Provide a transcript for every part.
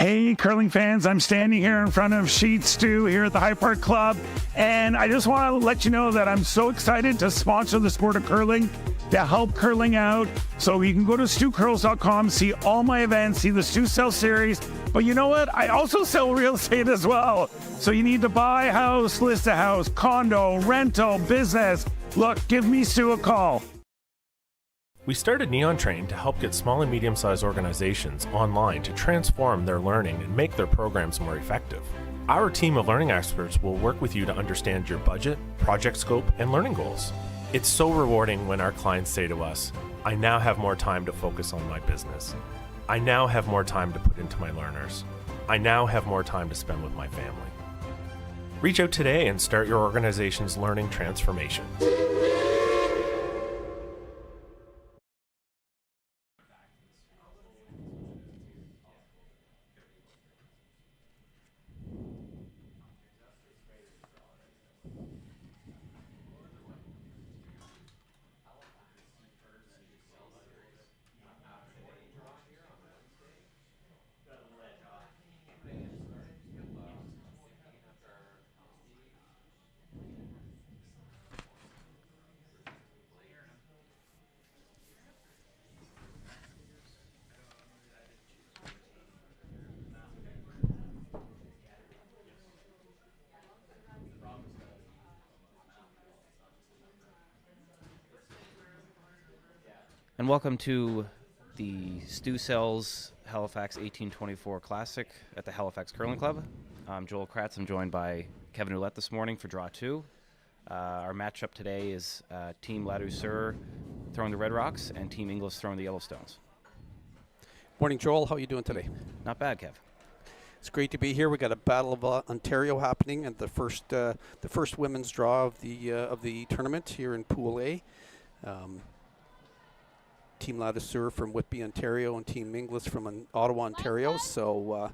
Hey, curling fans, I'm standing here in front of Sheet Stew here at the High Park Club, and I just want to let you know that I'm so excited to sponsor the sport of curling, to help curling out. So you can go to stewcurls.com, see all my events, see the Stew Sell series, but you know what? I also sell real estate as well. So you need to buy a house, list a house, condo, rental, business. Look, give me Stu a call. We started Neon Train to help get small and medium-sized organizations online to transform their learning and make their programs more effective. Our team of learning experts will work with you to understand your budget, project scope, and learning goals. It's so rewarding when our clients say to us, I now have more time to focus on my business. I now have more time to put into my learners. I now have more time to spend with my family. Reach out today and start your organization's learning transformation. And welcome to the Stu Sells Halifax 1824 Classic at the Halifax Curling Club. I'm Joel Kratz. I'm joined by Kevin Ouellette this morning for Draw 2. Our matchup today is Team Ladouceur throwing the Red Rocks and Team Inglis throwing the Yellowstones. Morning, Joel. How are you doing today? Not bad, Kev. It's great to be here. We got a Battle of Ontario happening at the first women's draw of the tournament here in Pool A. Team Ladouceur from Whitby, Ontario, and Team Inglis from Ottawa, Ontario. So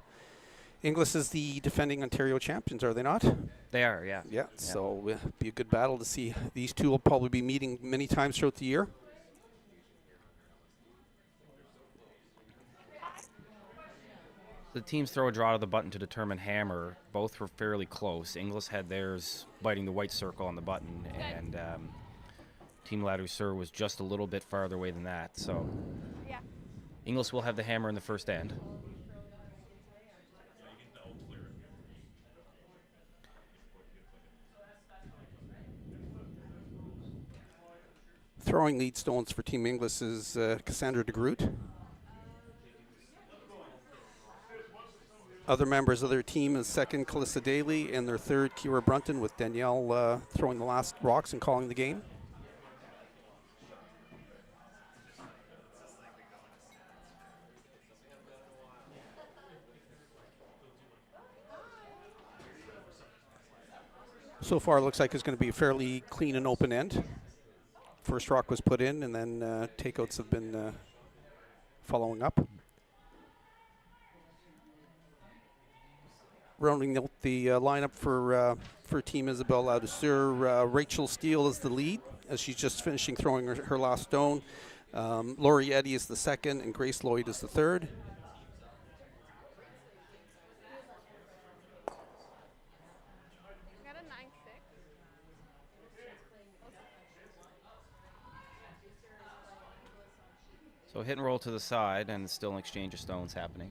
Inglis is the defending Ontario champions, are they not? They are, yeah. Yeah, so it'll be a good battle to see. These two will probably be meeting many times throughout the year. The teams throw a draw to the button to determine hammer. Both were fairly close. Inglis had theirs biting the white circle on the button, and Team Ladouceur was just a little bit farther away than that. So Inglis will have the hammer in the first end. Throwing lead stones for Team Inglis is Cassandra de Groot. Other members of their team is second Calissa Daly and their third Kira Brunton, with Danielle throwing the last rocks and calling the game. So far, it looks like it's going to be a fairly clean and open end. First rock was put in, and then takeouts have been following up. Rounding out the lineup for Team Isabelle Ladouceur, Rachel Steele is the lead, as she's just finishing throwing her last stone. Laurie Eddy is the second, and Grace Lloyd is the third. So hit and roll to the side, and still an exchange of stones happening.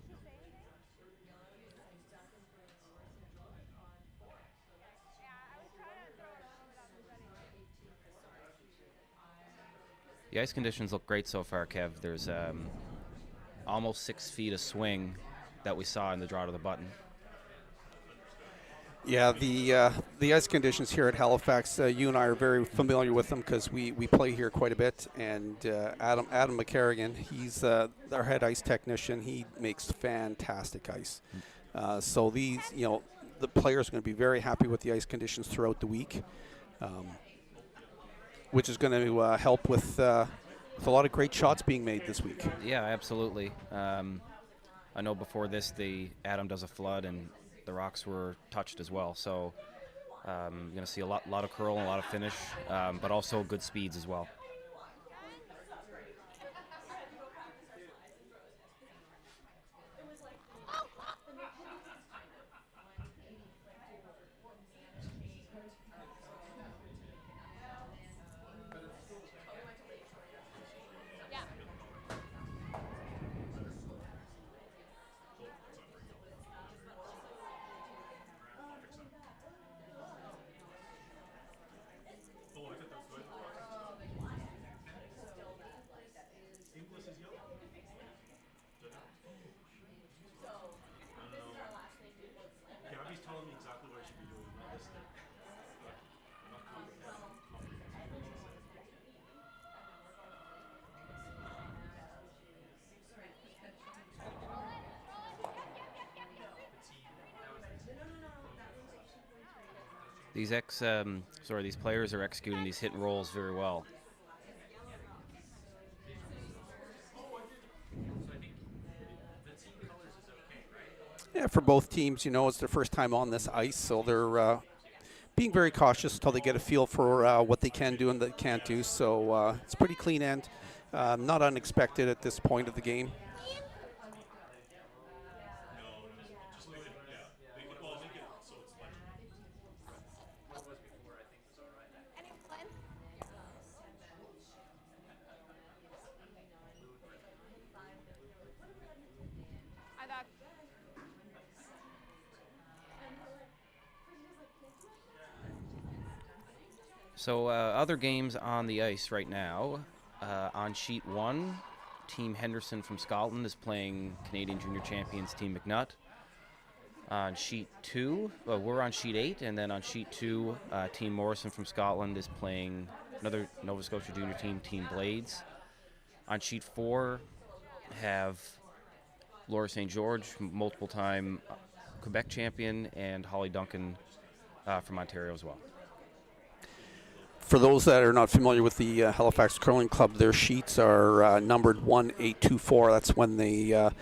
The ice conditions look great so far, Kev. There's almost 6 feet of swing that we saw in the draw to the button. Yeah, the ice conditions here at Halifax, you and I are very familiar with them because we play here quite a bit. And Adam McCarrigan, he's our head ice technician. He makes fantastic ice. So these, the players are going to be very happy with the ice conditions throughout the week, which is going to help with a lot of great shots being made this week. Yeah, absolutely. I know before this, Adam does a flood, and the rocks were touched as well. So you're going to see a lot of curl and a lot of finish, but also good speeds as well. These these players are executing these hit and rolls very well. Yeah, for both teams, you know, it's their first time on this ice, so they're being very cautious until they get a feel for what they can do and they can't do. So it's pretty clean end, not unexpected at this point of the game. So other games on the ice right now. On sheet 1, Team Henderson from Scotland is playing Canadian Junior Champions Team McNutt. On sheet 2, we're on sheet 8, and then on sheet 2, Team Morrison from Scotland is playing another Nova Scotia Junior team, Team Blades. On sheet 4, have Laura St. George, multiple-time Quebec champion, and Holly Duncan from Ontario as well. For those that are not familiar with the Halifax Curling Club, their sheets are numbered 1824. That's when the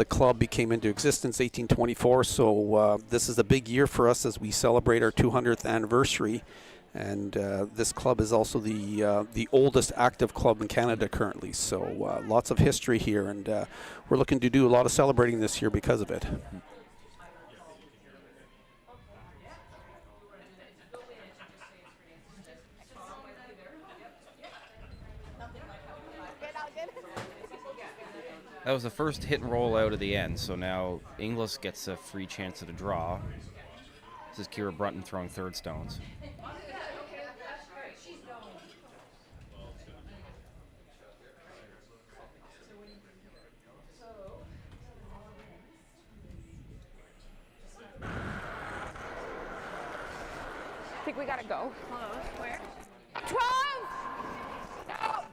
club became into existence, 1824. So this is a big year for us as we celebrate our 200th anniversary. And this club is also the oldest active club in Canada currently. So lots of history here, and we're looking to do a lot of celebrating this year because of it. That was the first hit and roll out of the end, so now Inglis gets a free chance at a draw. This is Kira Brunton throwing third stones. I think we gotta go. Hold on, where? 12! No!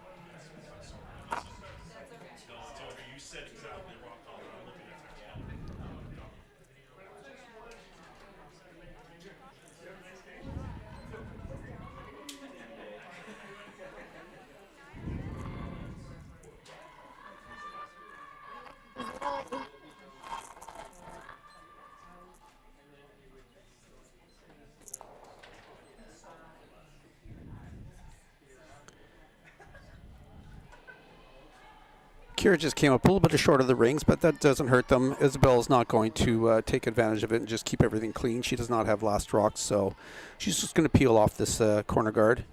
Kira just came up a little bit short of the rings, but that doesn't hurt them. Isabelle's not going to take advantage of it and just keep everything clean. She does not have last rocks, so she's just going to peel off this corner guard.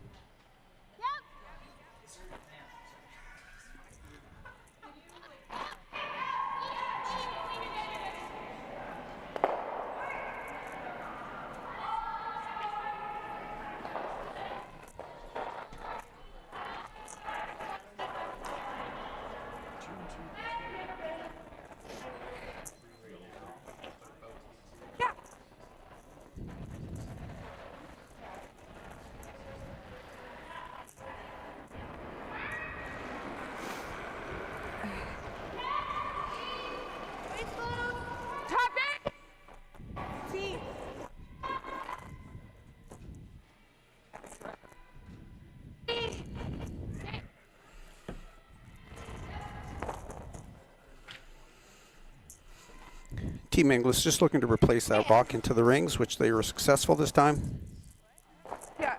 Team Inglis just looking to replace that rock into the rings, which they were successful this time. Yeah.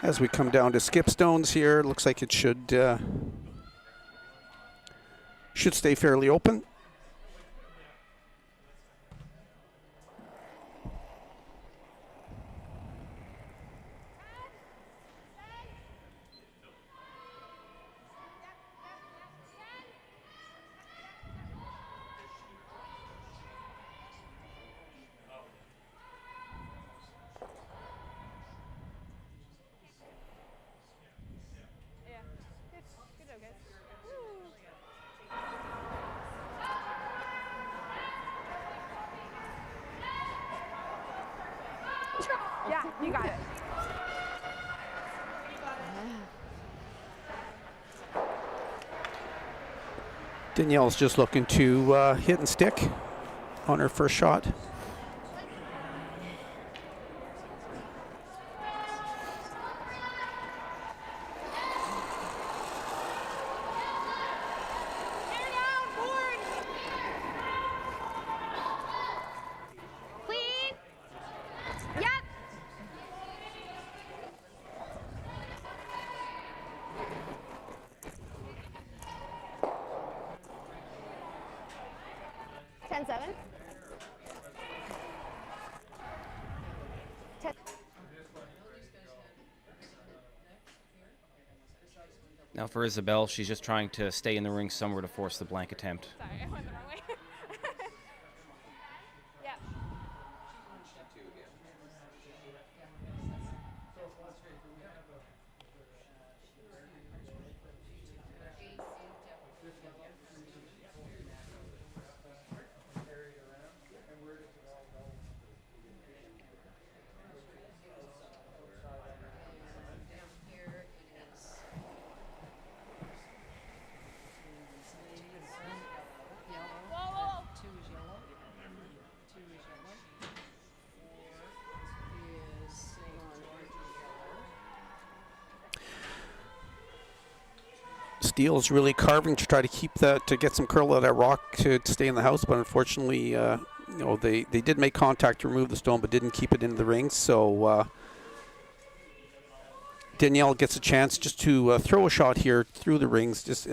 As we come down to skip stones here, looks like it should stay fairly open. Yeah, you got it. Danielle's just looking to hit and stick on her first shot. Clean. Yep. Ten seven. Now for Isabelle, she's just trying to stay in the ring somewhere to force the blank attempt. Sorry, I went the wrong way. Yep. Whoa. Steele's really carving to try to keep that, to get some curl out of that rock to stay in the house, but unfortunately, they did make contact to remove the stone, but didn't keep it in the ring. So Danielle gets a chance just to throw a shot here through the rings, just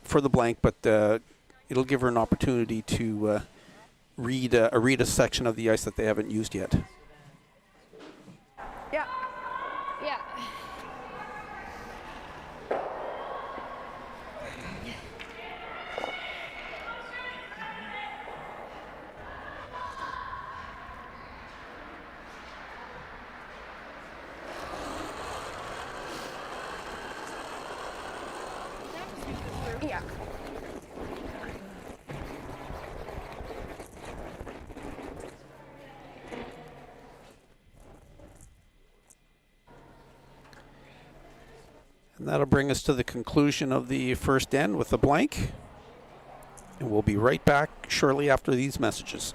for the blank, but it'll give her an opportunity to read a section of the ice that they haven't used yet. Yeah. Yeah. Yeah. And that'll bring us to the conclusion of the first end with the blank. And we'll be right back shortly after these messages.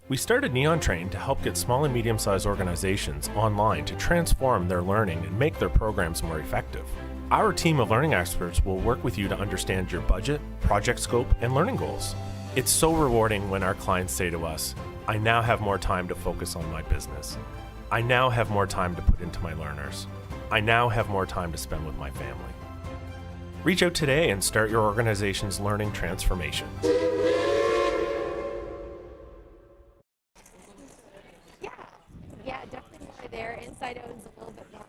We started Neon Train to help get small and medium-sized organizations online to transform their learning and make their programs more effective. Our team of learning experts will work with you to understand your budget, project scope, and learning goals. It's so rewarding when our clients say to us, "I now have more time to focus on my business. I now have more time to put into my learners. I now have more time to spend with my family." Reach out today and start your organization's learning transformation. Yeah, definitely more there. Inside out is a little bit more.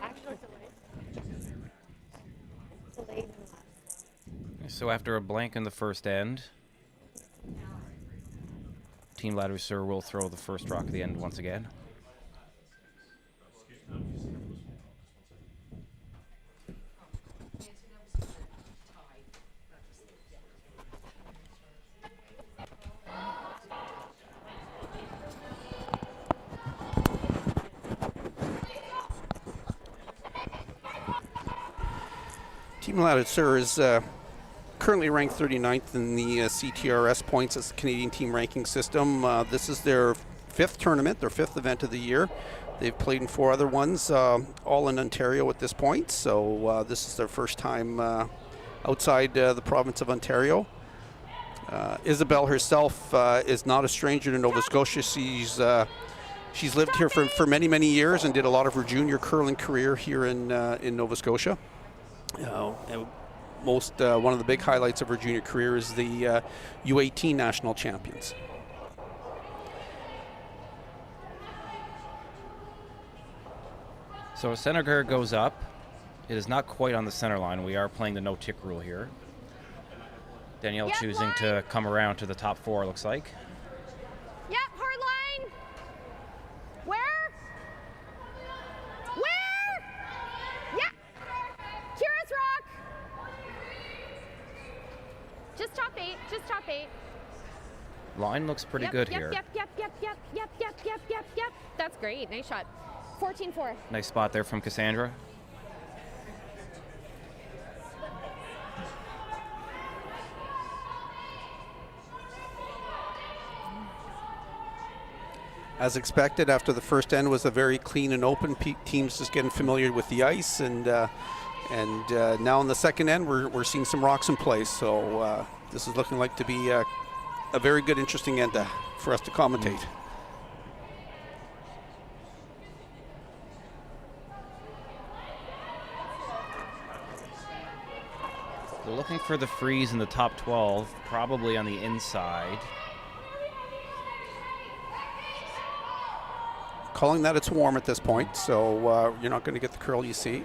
Actually, delayed. So after a blank in the first end, Team Ladouceur will throw the first rock at the end once again. Team Ladouceur is currently ranked 39th in the CTRS points as the Canadian team ranking system. This is their fifth tournament, their fifth event of the year. They've played in 4 other ones, all in Ontario at this point. So this is their first time outside the province of Ontario. Isabelle herself is not a stranger to Nova Scotia. She's lived here for many, many years and did a lot of her junior curling career here in Nova Scotia. One of the big highlights of her junior career is the U18 national champions. So a center guard goes up. It is not quite on the center line. We are playing the no-tick rule here. Danielle Yep, choosing line. to come around to the top 4, looks like. Yep, hard line. Where? top 8. Line looks pretty good here. Yep. That's great. Nice shot. 14-4. Nice spot there from Cassandra. As expected, after the first end was a very clean and open. Teams just getting familiar with the ice, and now in the second end, we're seeing some rocks in place. So this is looking like to be a very good, interesting end for us to commentate. They're looking for the freeze in the top 12, probably on the inside. Calling that it's warm at this point, so you're not going to get the curl you see.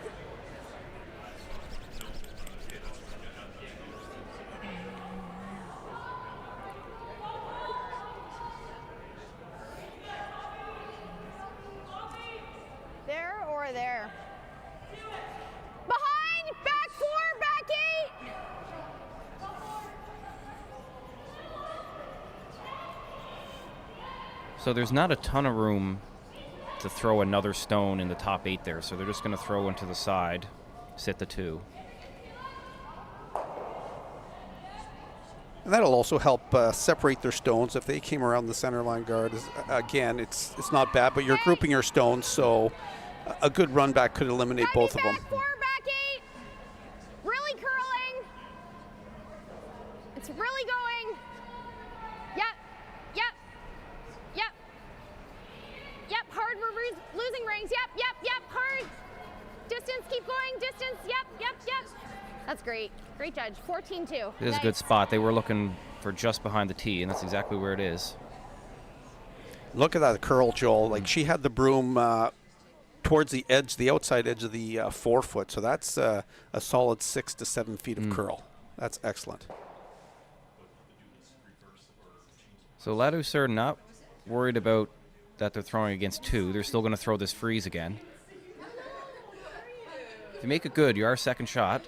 There or there? Behind! Back 4, back 8! So there's not a ton of room to throw another stone in the top 8 there, so they're just going to throw one to the side, sit the 2. And that'll also help separate their stones. If they came around the center line guard, again, it's not bad, but you're grouping your stones, so a good run back could eliminate both of them. Back 4, back 8. Really curling. It's really going. Yep. Hard, we're losing rings. Yep. Hard. Distance, keep going. Distance, yep. That's great. Great judge. 14-2. It is a good spot. They were looking for just behind the tee, and that's exactly where it is. Look at that curl, Joel. Like, she had the broom towards the edge, the outside edge of the 4 foot. So that's a solid 6 to 7 feet of curl. That's excellent. So Ladouceur not worried about that they're throwing against 2. They're still going to throw this freeze again. If you make it good, you're our second shot.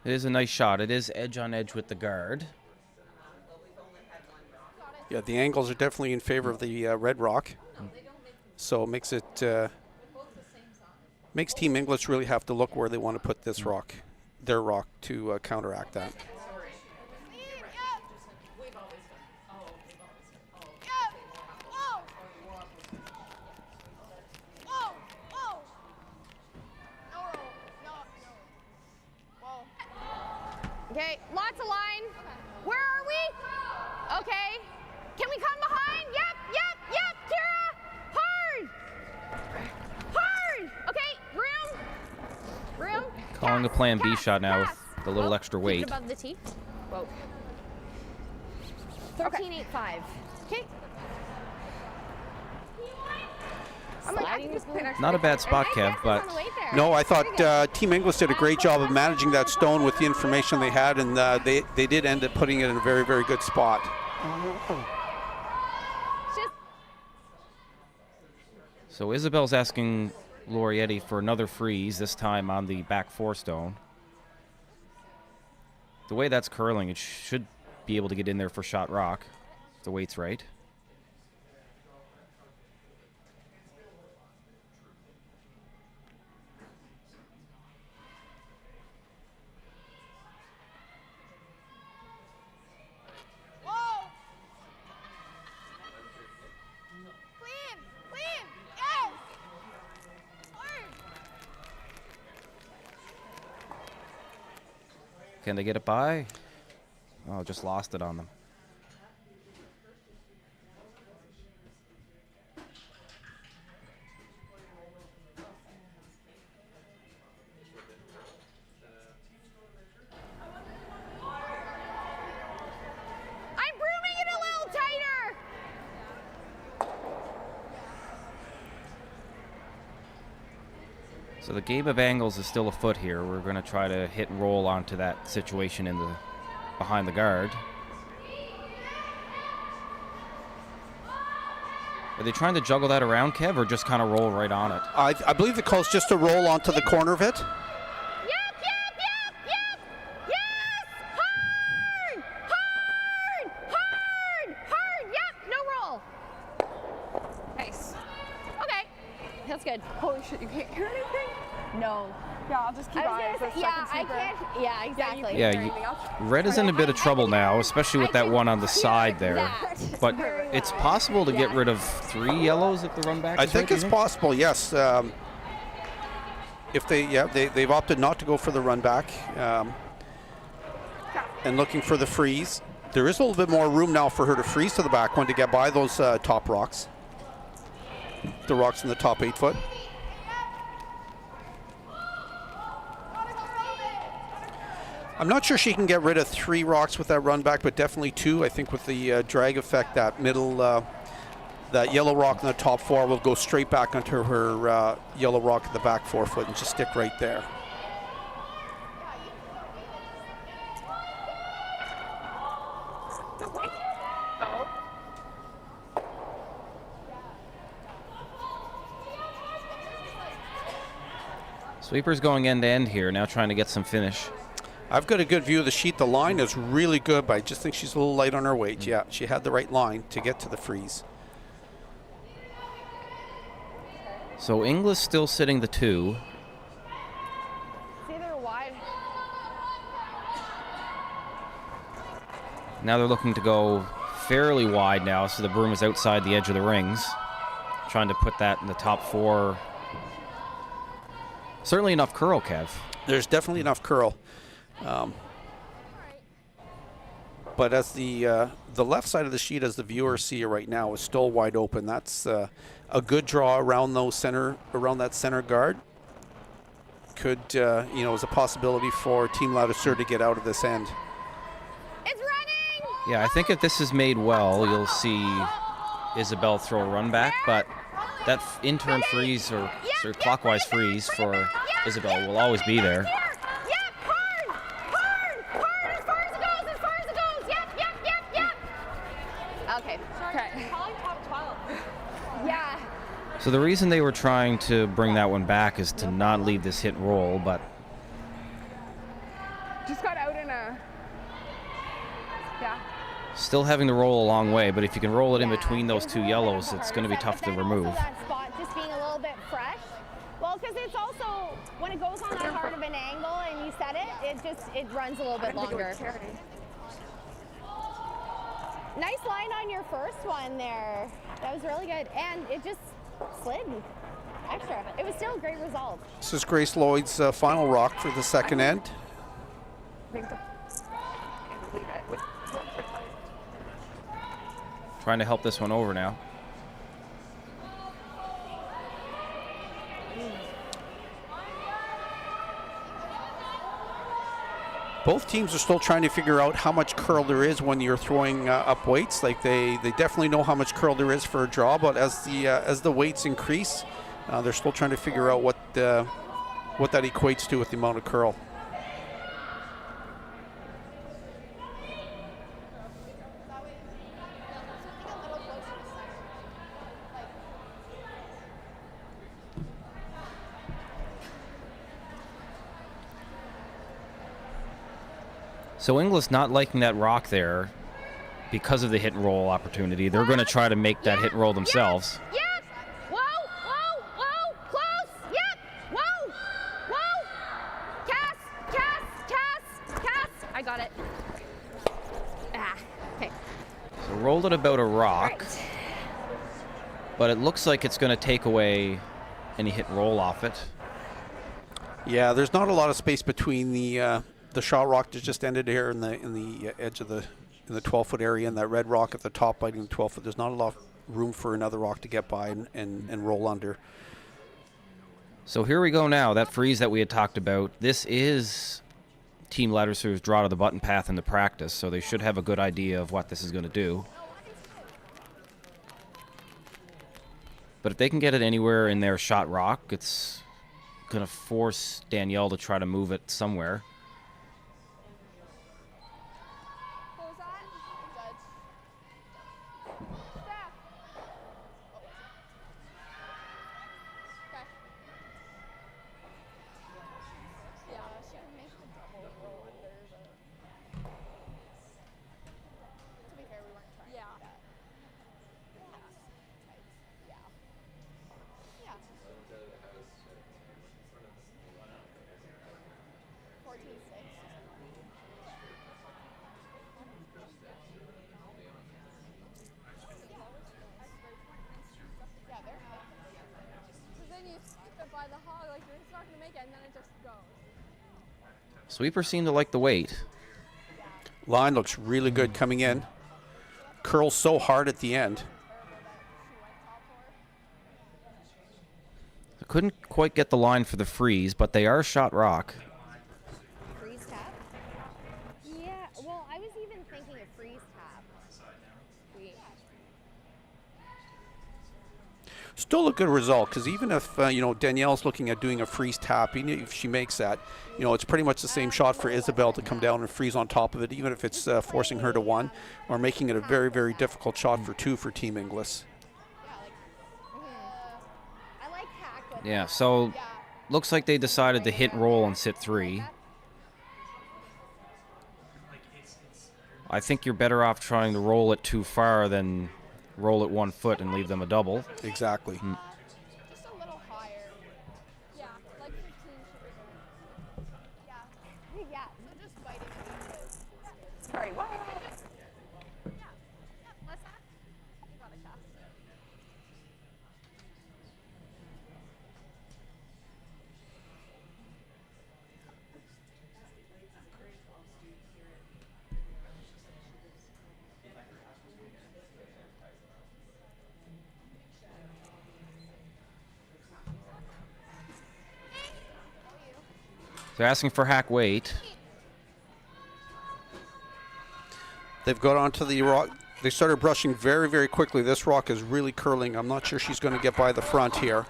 It is a nice shot. It is edge on edge with the guard. Yeah, the angles are definitely in favor of the red rock. So it makes Team English really have to look where they want to put this rock, their rock, to counteract that. Okay, lots of line. Where are we? Okay. Can we come behind? Yep, Kira! Hard! Okay, room. Calling the plan B shot now with the little extra weight. Keep it above the tee. Whoa. 13.85. Okay. Not a bad spot, Kev, but no, I thought Team English did a great job of managing that stone with the information they had, and they did end up putting it in a very, very good spot. So Isabelle's asking Laurietti for another freeze, this time on the back 4 stone. The way that's curling, it should be able to get in there for shot rock. If the weight's right. Can they get it by? Oh, just lost it on them. So the game of angles is still afoot here. We're going to try to hit and roll onto that situation in the behind the guard. Are they trying to juggle that around, Kev, or just kind of roll right on it? I believe the call's just to roll onto the corner of it. Yep. Yes! Hard! Yep, no roll. Nice. Okay, that's good. Holy shit, you can't hear anything? No. Yeah, I'll just keep I on it. was gonna say, yeah, I can't. Yeah, exactly. Yeah, Red is in a bit of trouble now, especially with that one on the side there. But it's possible to get rid of 3 yellows if the run back is I think right, it's possible, yes. If they've opted not to go for the run back and looking for the freeze. There is a little bit more room now for her to freeze to the back one to get by those top rocks. The rocks in the top 8 foot. I'm not sure she can get rid of 3 rocks with that run back, but definitely 2. I think with the drag effect, that middle, that yellow rock in the top 4 will go straight back onto her yellow rock at the back 4 foot and just stick right there. Sweeper's going end to end here, now trying to get some finish. I've got a good view of the sheet. The line is really good, but I just think she's a little light on her weight. Yeah, she had the right line to get to the freeze. So Inglis still sitting the 2. It's either wide. Now they're looking to go fairly wide now, so the broom is outside the edge of the rings. Trying to put that in the top 4. Certainly enough curl, Kev. There's definitely enough curl. But as the left side of the sheet, as the viewers see it right now, is still wide open. That's a good draw around that center guard. Could is a possibility for Team Ladouceur to get out of this end. It's running! Yeah, I think if this is made well, you'll see Isabelle throw a run back, but that in-turn freeze or clockwise freeze for Isabelle will always be there. Okay. Okay. Yeah. So the reason they were trying to bring that one back is to not leave this hit and roll, but Just got out in a. Yeah. still having to roll a long way. But if you can roll it in between those 2 yellows, it's going to be tough to remove. Also that spot just being a little bit fresh. Well, because it's also when it goes on that hard of an angle and you set it, it runs a little bit longer. Nice line on your first one there. That was really good, and it just slid extra. It was still a great result. This is Grace Lloyd's final rock for the second end. Trying to help this one over now. Both teams are still trying to figure out how much curl there is when you're throwing up weights. Like they definitely know how much curl there is for a draw, but as the weights increase, they're still trying to figure out what that equates to with the amount of curl. So Inglis not liking that rock there because of the hit and roll opportunity. They're going to try to make that hit and roll themselves. Yep. Whoa. Close. Yep. Whoa. Cast. I got it. Okay. So rolled it about a rock, Right. but it looks like it's going to take away any hit and roll off it. Yeah, there's not a lot of space between the shot rock that just ended here in the edge of the 12-foot area and that red rock at the top biting the 12-foot. There's not a lot of room for another rock to get by and roll under. So here we go now. That freeze that we had talked about. This is Team Ladouceur's draw to the button path in the practice, so they should have a good idea of what this is going to do. But if they can get it anywhere in their shot rock, it's going to force Danielle to try to move it somewhere. What was that? Judge. Staff. Okay. Yeah, she can make the double roll under, but to be fair, we weren't trying to do that. Yeah. Yeah. 14-6. Yeah, they're good. Because then you skip it by the hog, like it's not going to make it, and then it just goes. Sweeper seemed to like the weight. Line looks really good coming in. Curls so hard at the end. Couldn't quite get the line for the freeze, but they are shot rock. Freeze tap? Yeah, well, I was even thinking of freeze tap. Still a good result, because even if Danielle's looking at doing a freeze tap, even if she makes that, it's pretty much the same shot for Isabelle to come down and freeze on top of it, even if it's forcing her to 1 or making it a very, very difficult shot for 2 for Team Inglis. I like hack. Yeah, so looks like they decided to hit roll and sit 3. I think you're better off trying to roll it too far than roll it 1 foot and leave them a double. Exactly. Just a little higher. Yeah, like 15 should be good. Yeah. So just biting it. Sorry, what? Yeah, less hack. You got a cast. They're asking for hack weight. They've got onto the rock. They started brushing very, very quickly. This rock is really curling. I'm not sure she's going to get by the front here.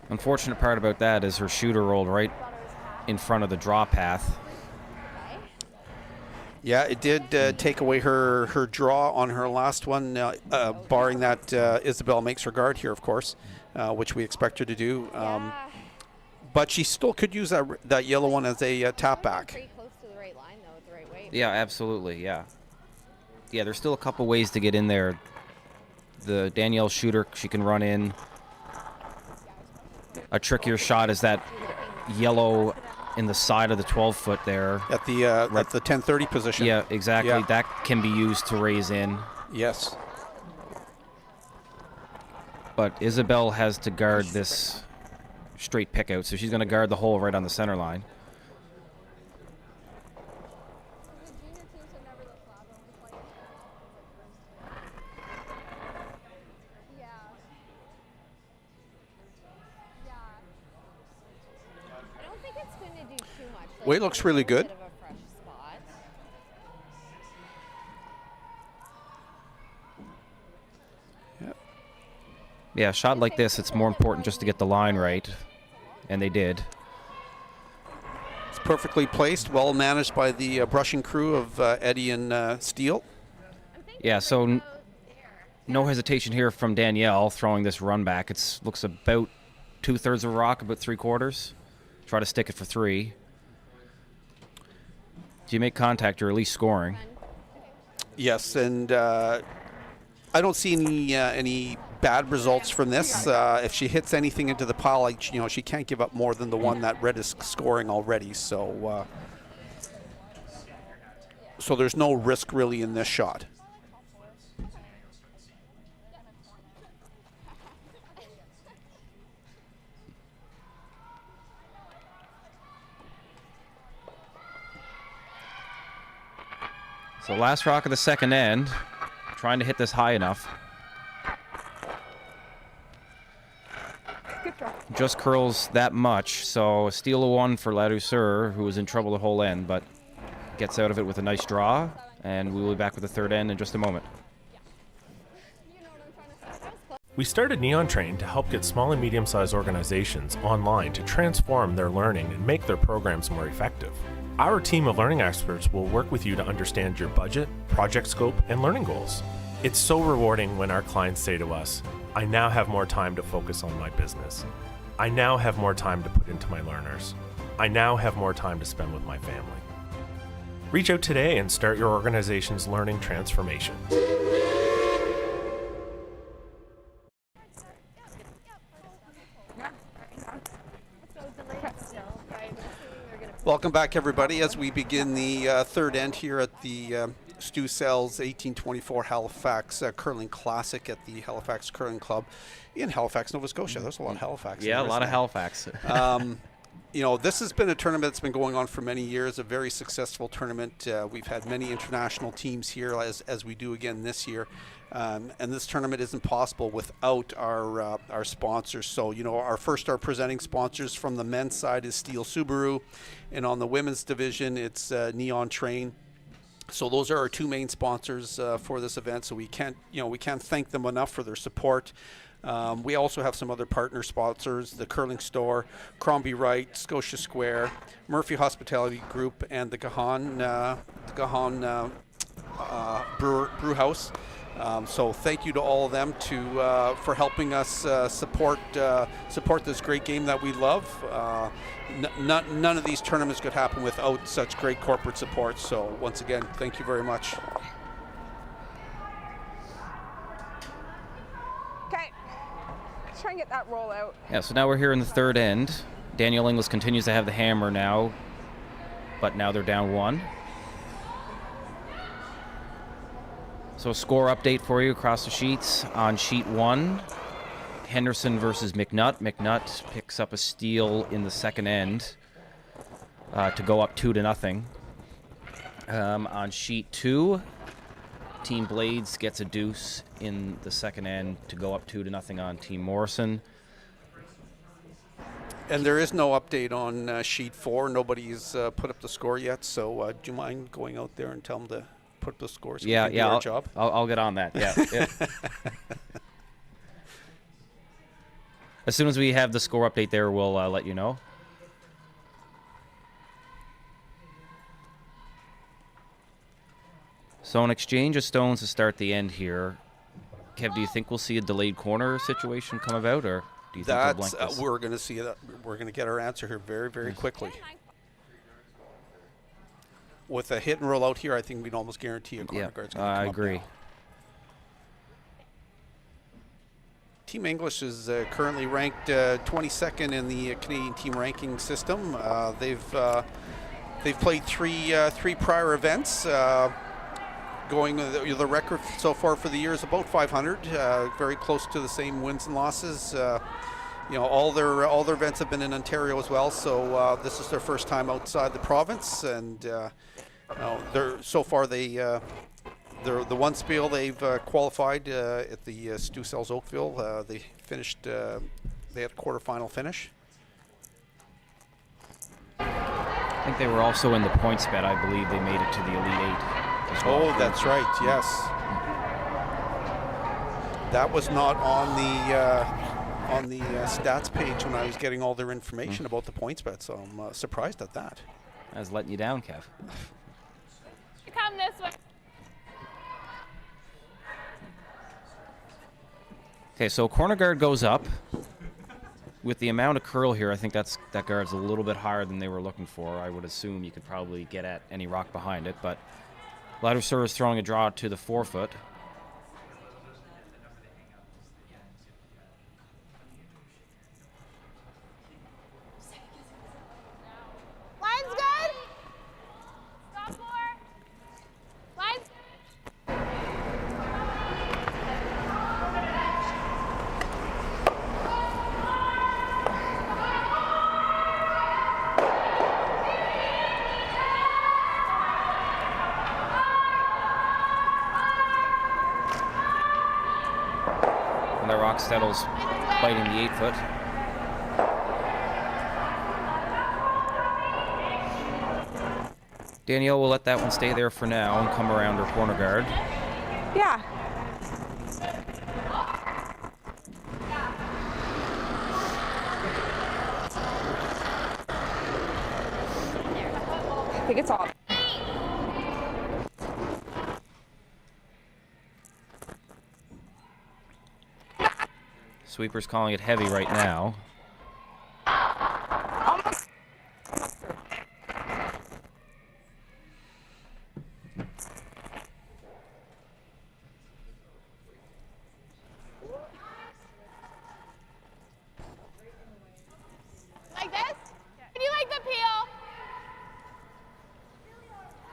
Unfortunate part about that is her shooter rolled right in front of the draw path. Yeah, it did take away her draw on her last one, barring that Isabelle makes her guard here, of course, which we expect her to do. But she still could use that yellow one as a tap back. Pretty close to the right line, though, with the right weight. Yeah, absolutely, yeah. Yeah, there's still a couple ways to get in there. The Danielle shooter, she can run in. A trickier shot is that yellow in the side of the 12-foot there. At the 1030 position. Yeah, exactly. Yeah. That can be used to raise in. Yes. But Isabelle has to guard this straight pick out, so she's going to guard the hole right on the center line. The junior teams have never let Flabo play. Yeah. Yeah. I don't think it's going to do too much. Like, Weight looks really a little good. bit of a fresh spot. Yeah, a shot like this, it's more important just to get the line right, and they did. It's perfectly placed, well managed by the brushing crew of Eddie and Steele. Yeah, so no hesitation here from Danielle throwing this run back. It looks about 2/3 of a rock, about 3/4. Try to stick it for 3. Do you make contact, you're at least scoring. Yes, and I don't see any bad results from this. If she hits anything into the pile, she can't give up more than the one that red is scoring already. So there's no risk really in this shot. So last rock of the second end, trying to hit this high enough. Just curls that much, so a steal of 1 for Ladouceur, who was in trouble the whole end, but gets out of it with a nice draw. and we will be back with the third end in just a moment. We started Neon Train to help get small and medium-sized organizations online to transform their learning and make their programs more effective. Our team of learning experts will work with you to understand your budget, project scope, and learning goals. It's so rewarding when our clients say to us, I now have more time to focus on my business. I now have more time to put into my learners. I now have more time to spend with my family. Reach out today and start your organization's learning transformation. Welcome back, everybody, as we begin the third end here at the Stu Sells 1824 Halifax Curling Classic at the Halifax Curling Club in Halifax, Nova Scotia. There's a lot of Halifax. Yeah, a lot of Halifax. You know, this has been a tournament that's been going on for many years, a very successful tournament. We've had many international teams here, as we do again this year. And this tournament isn't possible without our sponsors. So, you know, our presenting sponsors from the men's side is Steel Subaru, and on the women's division, it's Neon Train. So those are our two main sponsors for this event. So we can't thank them enough for their support. We also have some other partner sponsors: the Curling Store, Crombie Wright, Scotia Square, Murphy Hospitality Group, and the Gahan Brew House. So thank you to all of them for helping us support this great game that we love. None of these tournaments could happen without such great corporate support. So once again, thank you very much. Okay. Try and get that roll out. Yeah, so now we're here in the third end. Danielle Inglis continues to have the hammer now, but now they're down 1. So a score update for you across the sheets. On sheet 1, Henderson versus McNutt. McNutt picks up a steal in the second end to go up 2-0. On sheet 2, Team Blades gets a deuce in the second end to go up 2-0 on Team Morrison. And there is no update on sheet 4. Nobody's put up the score yet. So do you mind going out there and tell them to put up the scores? Yeah. Job. I'll get on that. Yeah. As soon as we have the score update there, we'll let you know. So an exchange of stones to start the end here. Kev, do you think we'll see a delayed corner situation come about, or do you think they'll blank this? We're going to see that. We're going to get our answer here very, very quickly. With a hit and roll out here, I think we'd almost guarantee a corner guard's going to come I agree. up now. Team English is currently ranked 22nd in the Canadian team ranking system. They've played three prior events. Going the record so far for the year is about 500, very close to the same wins and losses. All their events have been in Ontario as well. So this is their first time outside the province, and they're so far they're the one spiel they've qualified at the Stu Sells Oakville. They finished. They had a quarterfinal finish. I think they were also in the points bet. I believe they made it to the Elite 8. Oh, that's right. Yes, that was not on the stats page when I was getting all their information about the points bet. So I'm surprised at that. I was letting you down, Kev. Come this way. Okay, so corner guard goes up. With the amount of curl here, I think that guard's a little bit higher than they were looking for. I would assume you could probably get at any rock behind it, but Ladouceur is throwing a draw to the forefoot. Line's good. Stop more. Line's. And the rock settles, biting the 8-foot. Danielle will let that one stay there for now and come around her corner guard. Yeah. I think it's off. Sweeper's calling it heavy right now. Like this? Can you like the peel?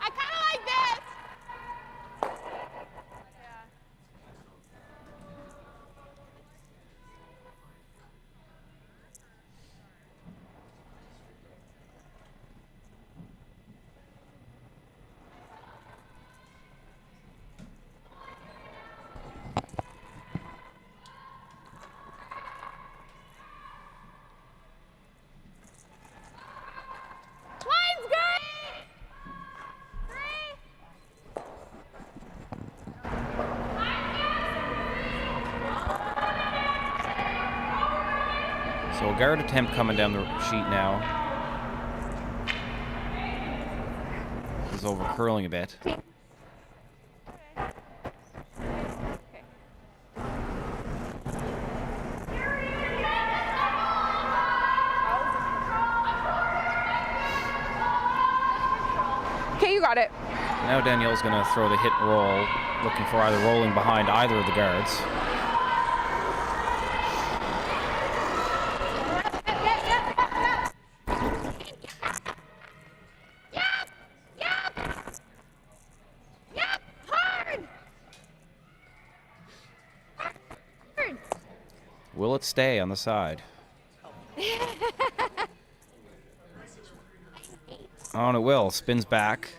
I kind of like this. Line's good. 3. So a guard attempt coming down the sheet now. Is over curling a bit. Okay, you got it. Now Danielle's going to throw the hit and roll, looking for either rolling behind either of the guards. Yep, hard. Will it stay on the side? Oh, and it will. Spins back.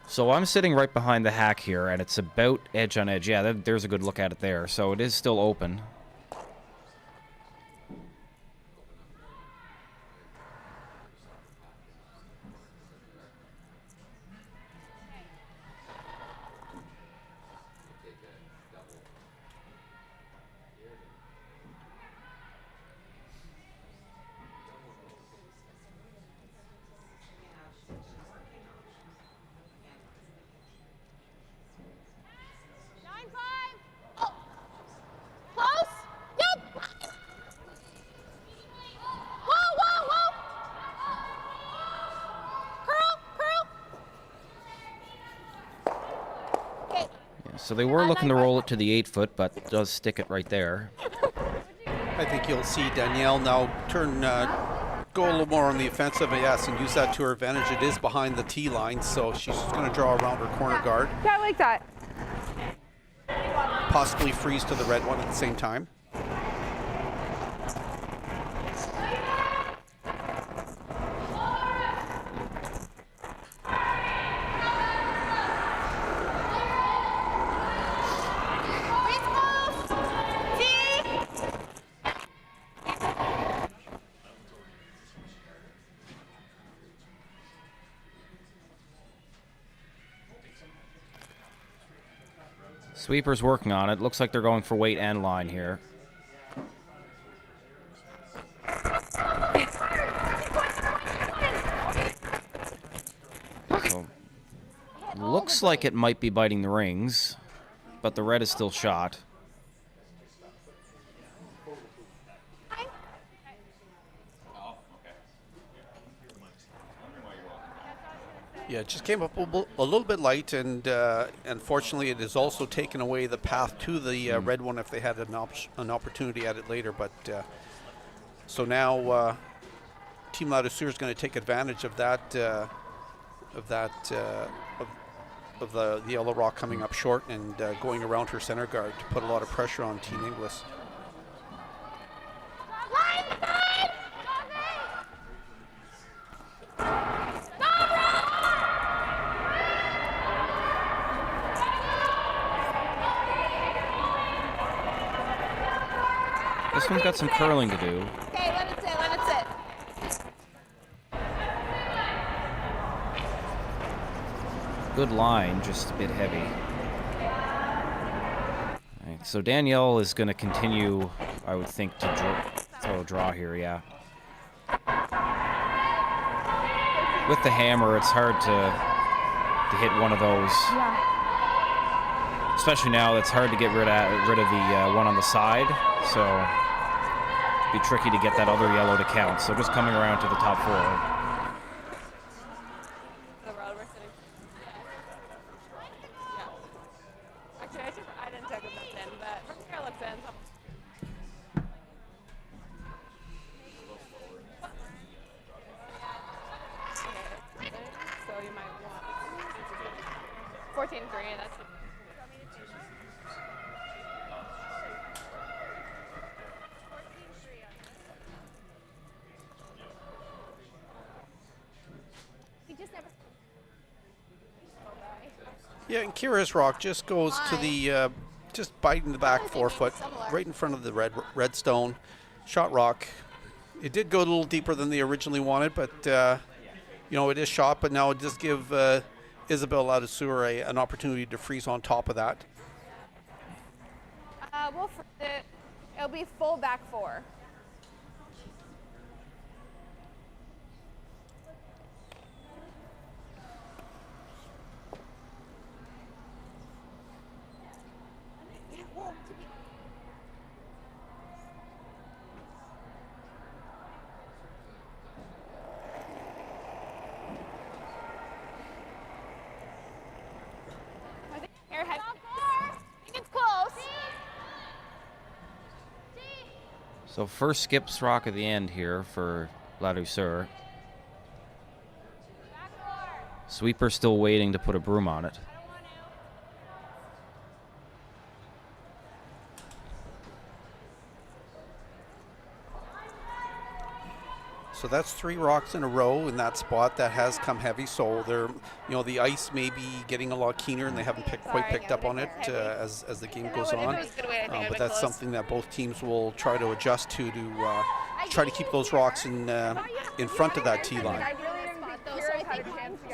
So I'm sitting right behind the hack here, and it's about edge on edge. Yeah, there's a good look at it there. So it is still open. Close? Yep. Whoa, whoa, whoa. Curl, curl. Okay. So they were looking to roll it to the 8 foot, but it does stick it right there. I think you'll see Danielle now go a little more on the offensive, yes, and use that to her advantage. It is behind the tee line, so she's going to draw around her corner guard. Yeah, I like that. Possibly freeze to the red one at the same time. Sweeper's working on it. Looks like they're going for weight and line here. So, looks like it might be biting the rings, but the red is still shot. Yeah, it just came up a little bit light, and unfortunately it has also taken away the path to the red one if they had an opportunity at it later. But so now Team Ladouceur is going to take advantage of that of the yellow rock coming up short and going around her center guard to put a lot of pressure on Team Inglis. This one's got some curling to do. Okay, let it sit, let it sit. Good line, just a bit heavy. All right, so Danielle is going to continue, I would think, to throw a draw here, yeah. With the hammer, it's hard to hit one of those. Yeah. Especially now, it's hard to get rid of the one on the side, so it'd be tricky to get that other yellow to count. So just coming around to the top 4. I didn't check if that's in, but from here it looks in. So you might want 14-3. That's. He just never. Yeah, and Kira's rock just goes to the, just biting the back 4 foot, right in front of the red stone. Shot rock. It did go a little deeper than they originally wanted, but, you know, it is shot, but now it does give Isabelle Ladouceur an opportunity to freeze on top of that. It'll be full back 4. It's close. So first skips rock at the end here for Ladouceur. Sweeper still waiting to put a broom on it. So that's 3 rocks in a row in that spot that has come heavy. So they're, you know, the ice may be getting a lot keener, and they haven't quite picked up on it as the game goes on. But that's something that both teams will try to adjust to try to keep those rocks in front of that tee line.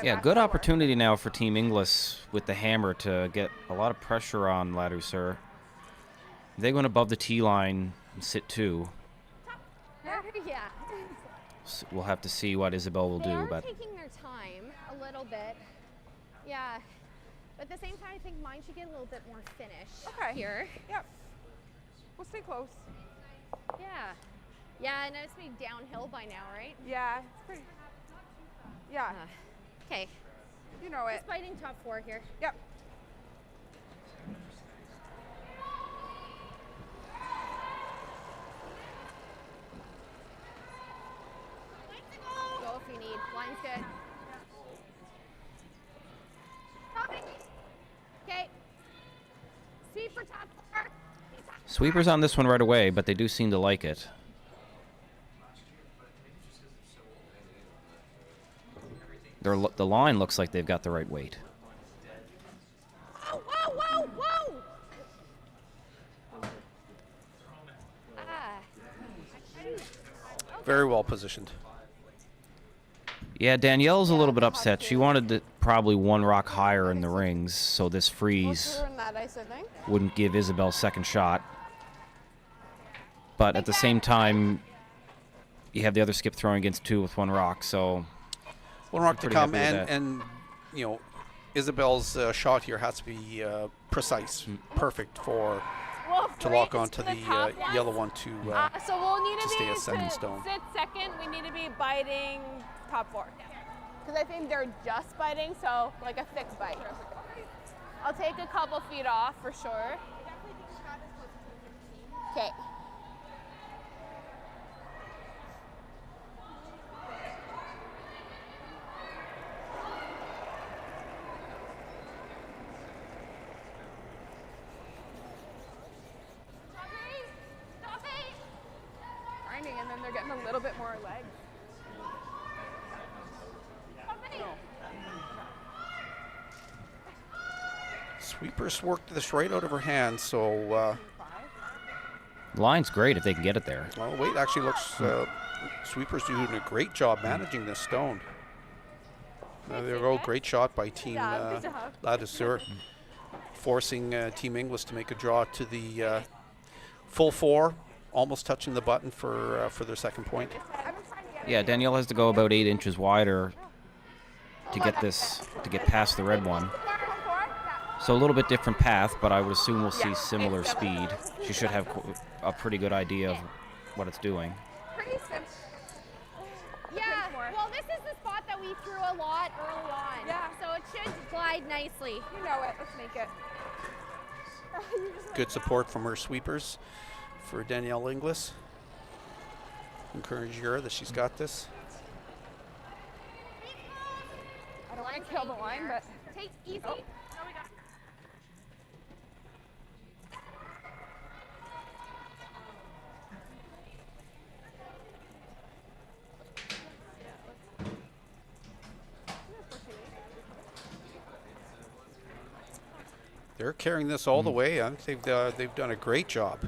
Yeah, good opportunity now for Team Inglis with the hammer to get a lot of pressure on Ladouceur. They went above the tee line and sit 2. Yeah. So we'll have to see what Isabelle will They do. are But taking their time a little bit. Yeah. But at the same time, I think mine should get a little bit more finish here. Yep. We'll stay close. Yeah. Yeah, and it's be downhill by now, right? Yeah, it's pretty. Yeah, Okay. you know it. Just biting top 4 here. Yep. Go if you need. Line's good. Okay. Sweep for top 4. Sweeper's on this one right away, but they do seem to like it. The line looks like they've got the right weight. Whoa, whoa, whoa, whoa! Very well positioned. Yeah, Danielle's a little bit upset. She wanted to probably 1 rock higher in the rings, so this freeze In that ice, I think. wouldn't give Isabelle second shot. But at the same time, you have the other skip throwing against 2 with 1 rock, so 1 rock to pretty come, happy with that. and you know, Isabelle's shot here has to be precise, perfect for to lock onto the yellow one to So we'll need to stay be a 7 stone. sit second. We need to be biting top 4. Because I think they're just biting, so like a thick bite. I'll take a couple feet off for sure. Okay. Grinding, and then they're getting a little bit more legs. Sweepers worked this right out of her hand, so line's great if they can get it there. well, weight actually looks Sweepers doing a great job managing this stone. There we go. Great shot by Team Good job. Ladouceur, forcing Team Inglis to make a draw to the full four, almost touching the button for their second point. Yeah, Danielle has to go about 8 inches wider to get past the red one. So a little bit different path, but I would assume we'll see similar speed. She should have a pretty good idea of what it's doing. Yeah, well, this is the spot that we threw a lot early on. Yeah. So it should glide nicely. You know it. Let's make it. Good support from her sweepers for Danielle Inglis. Encourage her that she's got this. I don't want to kill the line, but Take easy. Oh. They're carrying this all the way. I think they've done a great job.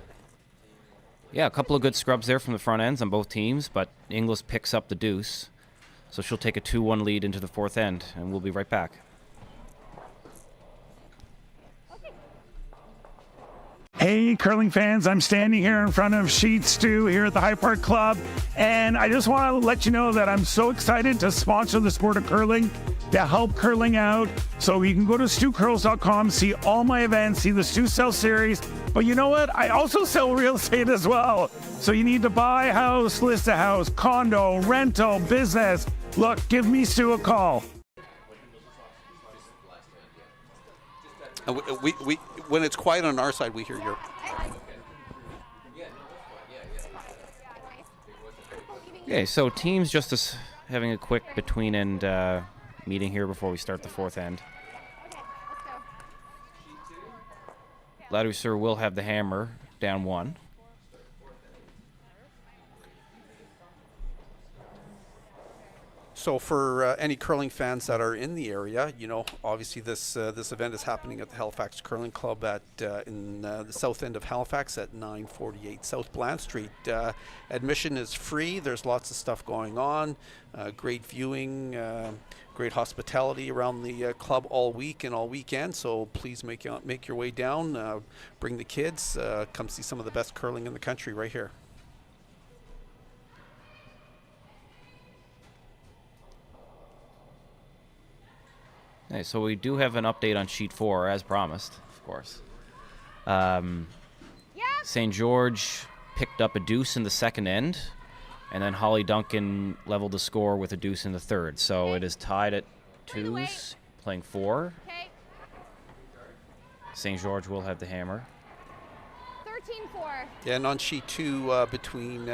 Yeah, a couple of good scrubs there from the front ends on both teams, but Inglis picks up the deuce. So she'll take a 2-1 lead into the fourth end, and we'll be right back. Hey, curling fans, I'm standing here in front of Sheet Stew here at the High Park Club, and I just want to let you know that I'm so excited to sponsor the sport of curling, to help curling out. So you can go to stewcurls.com, see all my events, see the Stew Sell series, but you know what? I also sell real estate as well. So you need to buy a house, list a house, condo, rental, business. Look, give me Stu a call. And we when it's quiet on our side, we hear your. Okay, so teams just having a quick between end meeting here before we start the fourth end. Ladouceur will have the hammer, down 1. So for any curling fans that are in the area, you know, obviously this event is happening at the Halifax Curling Club at in the south end of Halifax at 948 South Bland Street. Admission is free. There's lots of stuff going on. Great viewing, great hospitality around the club all week and all weekend. So please make your way down. Bring the kids. Come see some of the best curling in the country right here. Okay, so we do have an update on sheet 4, as promised, of course. St. George picked up a deuce in the second end, and then Holly Duncan leveled the score with a deuce in the third. So it is tied at 2s, playing 4. St. George will have the hammer. 13-4. Yeah, and on sheet 2 between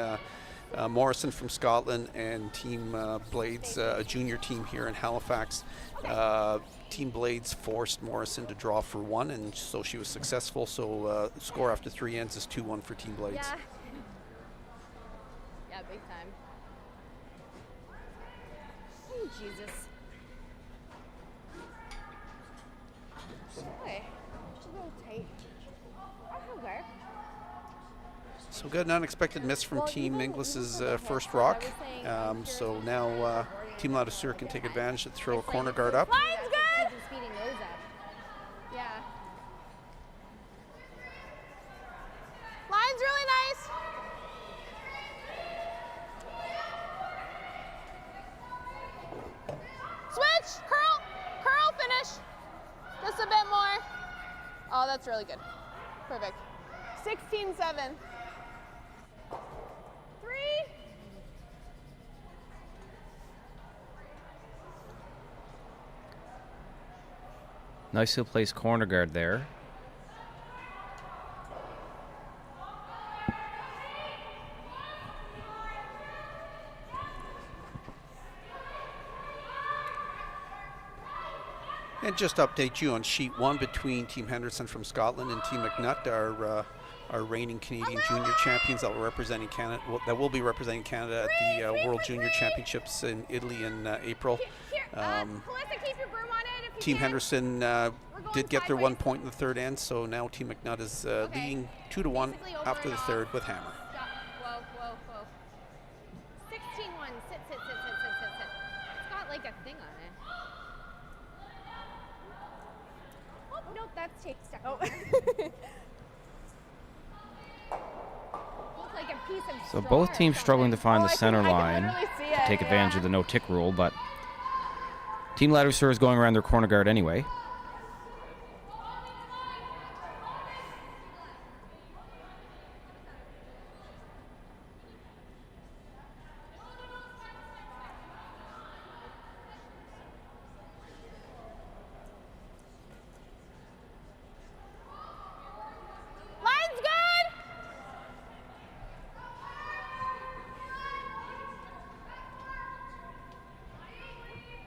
Morrison from Scotland and Team Blades, a junior team here in Halifax. Team Blades forced Morrison to draw for 1, and so she was successful. So score after 3 ends is 2-1 for Team Blades. Yeah. Yeah, big time. Oh, Jesus. Okay. A little tight. Okay. So good, an unexpected miss from Team Inglis's first rock. So now Team Ladouceur can take advantage to throw a corner guard up. Line's good! Speeding those up. Yeah. line's really nice. Switch, curl, finish. Just a bit more. Oh, that's really good. Perfect. 16-7. 3. Nicely placed corner guard there. And just update you on sheet 1 between Team Henderson from Scotland and Team McNutt, our reigning Canadian junior champions that will be representing Canada at the World Junior Championships in Italy in April. Melissa, keep your broom on it if you Team can. Henderson did get their 1 point in the third end, so now Team McNutt is leading 2-1 after the third with hammer. Stop. Whoa. 16-1. Sit. It's got like a thing on it. That's take stuck. Oh. Looks like a piece of So straw both or teams struggling to something. find the center I can line literally see to it, take advantage yeah. of the no tick rule, but Team Ladouceur is going around their corner guard anyway. Line's good.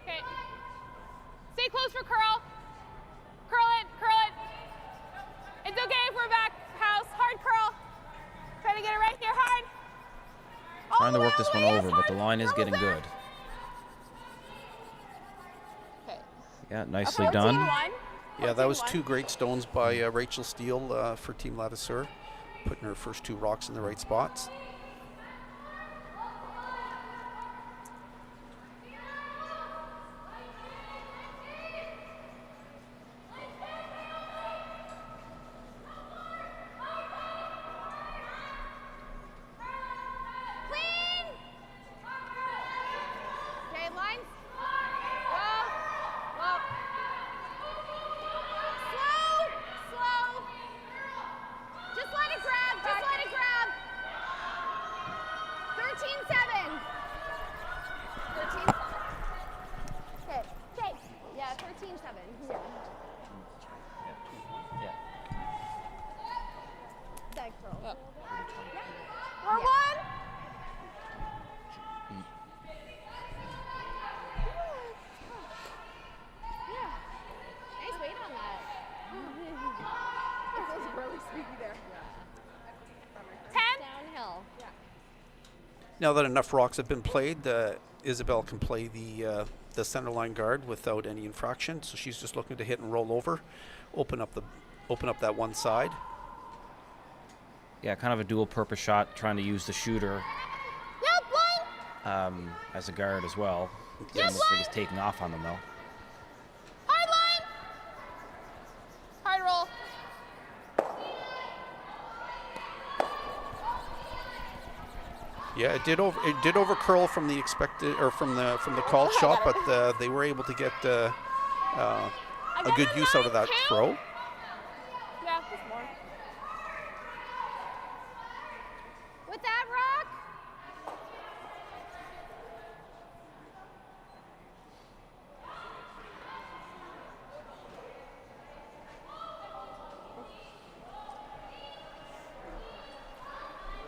Okay. Stay close for curl. Curl it, curl it. It's okay if we're back house. Hard curl. Try to get it right here, hard. Trying to work this one Yes, over, but the hard. line is Curl getting back. good. Okay. Yeah, nicely 14-1. done. Yeah, that was 14-1. 2 great stones by Rachel Steele for Team Ladouceur, putting her first 2 rocks in the right spots. Clean. Okay, lines. Whoa. Whoa. Slow. Just let it grab. Just let it grab. 13-7. 13. Okay. Okay. Yeah, 13-7. Yeah. That girl. Oh. Yeah. We're Yeah. one. Yeah. Nice weight on that. It feels really squeaky there. 10. Downhill. Now that enough rocks have been played, Isabelle can play the center line guard without any infraction. So she's just looking to hit and roll over, open up that one side. Yeah, kind of a dual purpose shot, trying to use the shooter Yep, line. as a guard as well. Yes, Looks like line. he's taking off on them though. Hard line. Hard roll. Yeah, it did over curl from the expected or from the called shot, but they were able to get a good use out of that throw. Yeah, there's more. With that rock.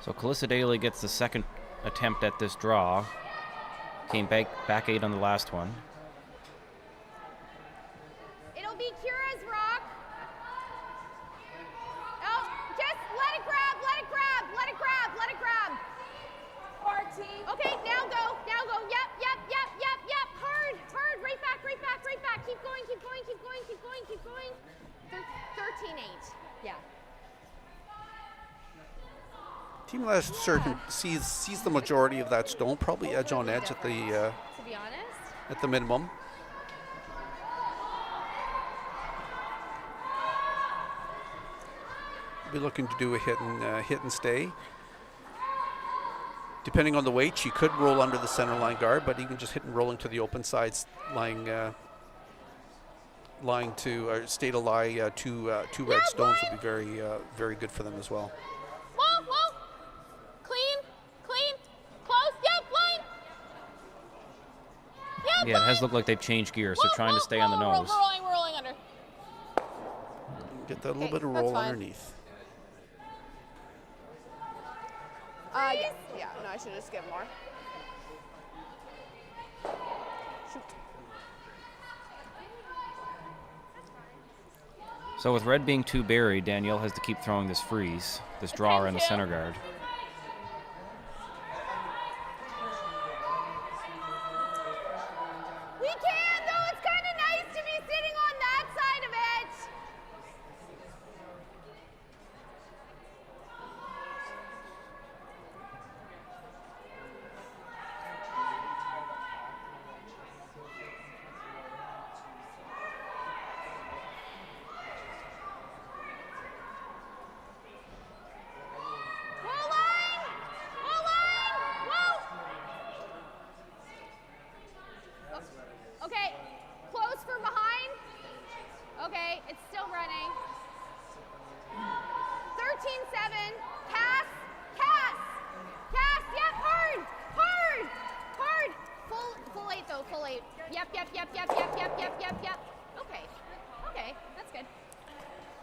So Calissa Daly gets the second attempt at this draw. Came back 8 on the last one. It'll be Kira's rock. Oh, just let it grab, let it grab, let it grab, let it grab. 14. Okay, now go, now go. Yep. Hard, right back. Keep going. 13-8. Yeah. Team Ladouceur sees the majority of that stone, probably edge on edge at the To be honest. at the minimum. Be looking to do a hit and stay. Depending on the weight, she could roll under the center line guard, but even just hit and rolling to the open sides, lying to or stay to lie two red stones would be very good for them as well. Whoa. Clean. Close. Yep, line. Yep, Yeah, it has line. looked like they've changed gears, so trying to stay on the nose. We're rolling under. Get that little Okay, bit of that's roll fine. underneath. Yeah, no, I should just get more. Shoot. So with red being too buried, Danielle has to keep throwing this freeze, this drawer in the center guard. We can, though. It's kind of nice to be sitting on that side of it.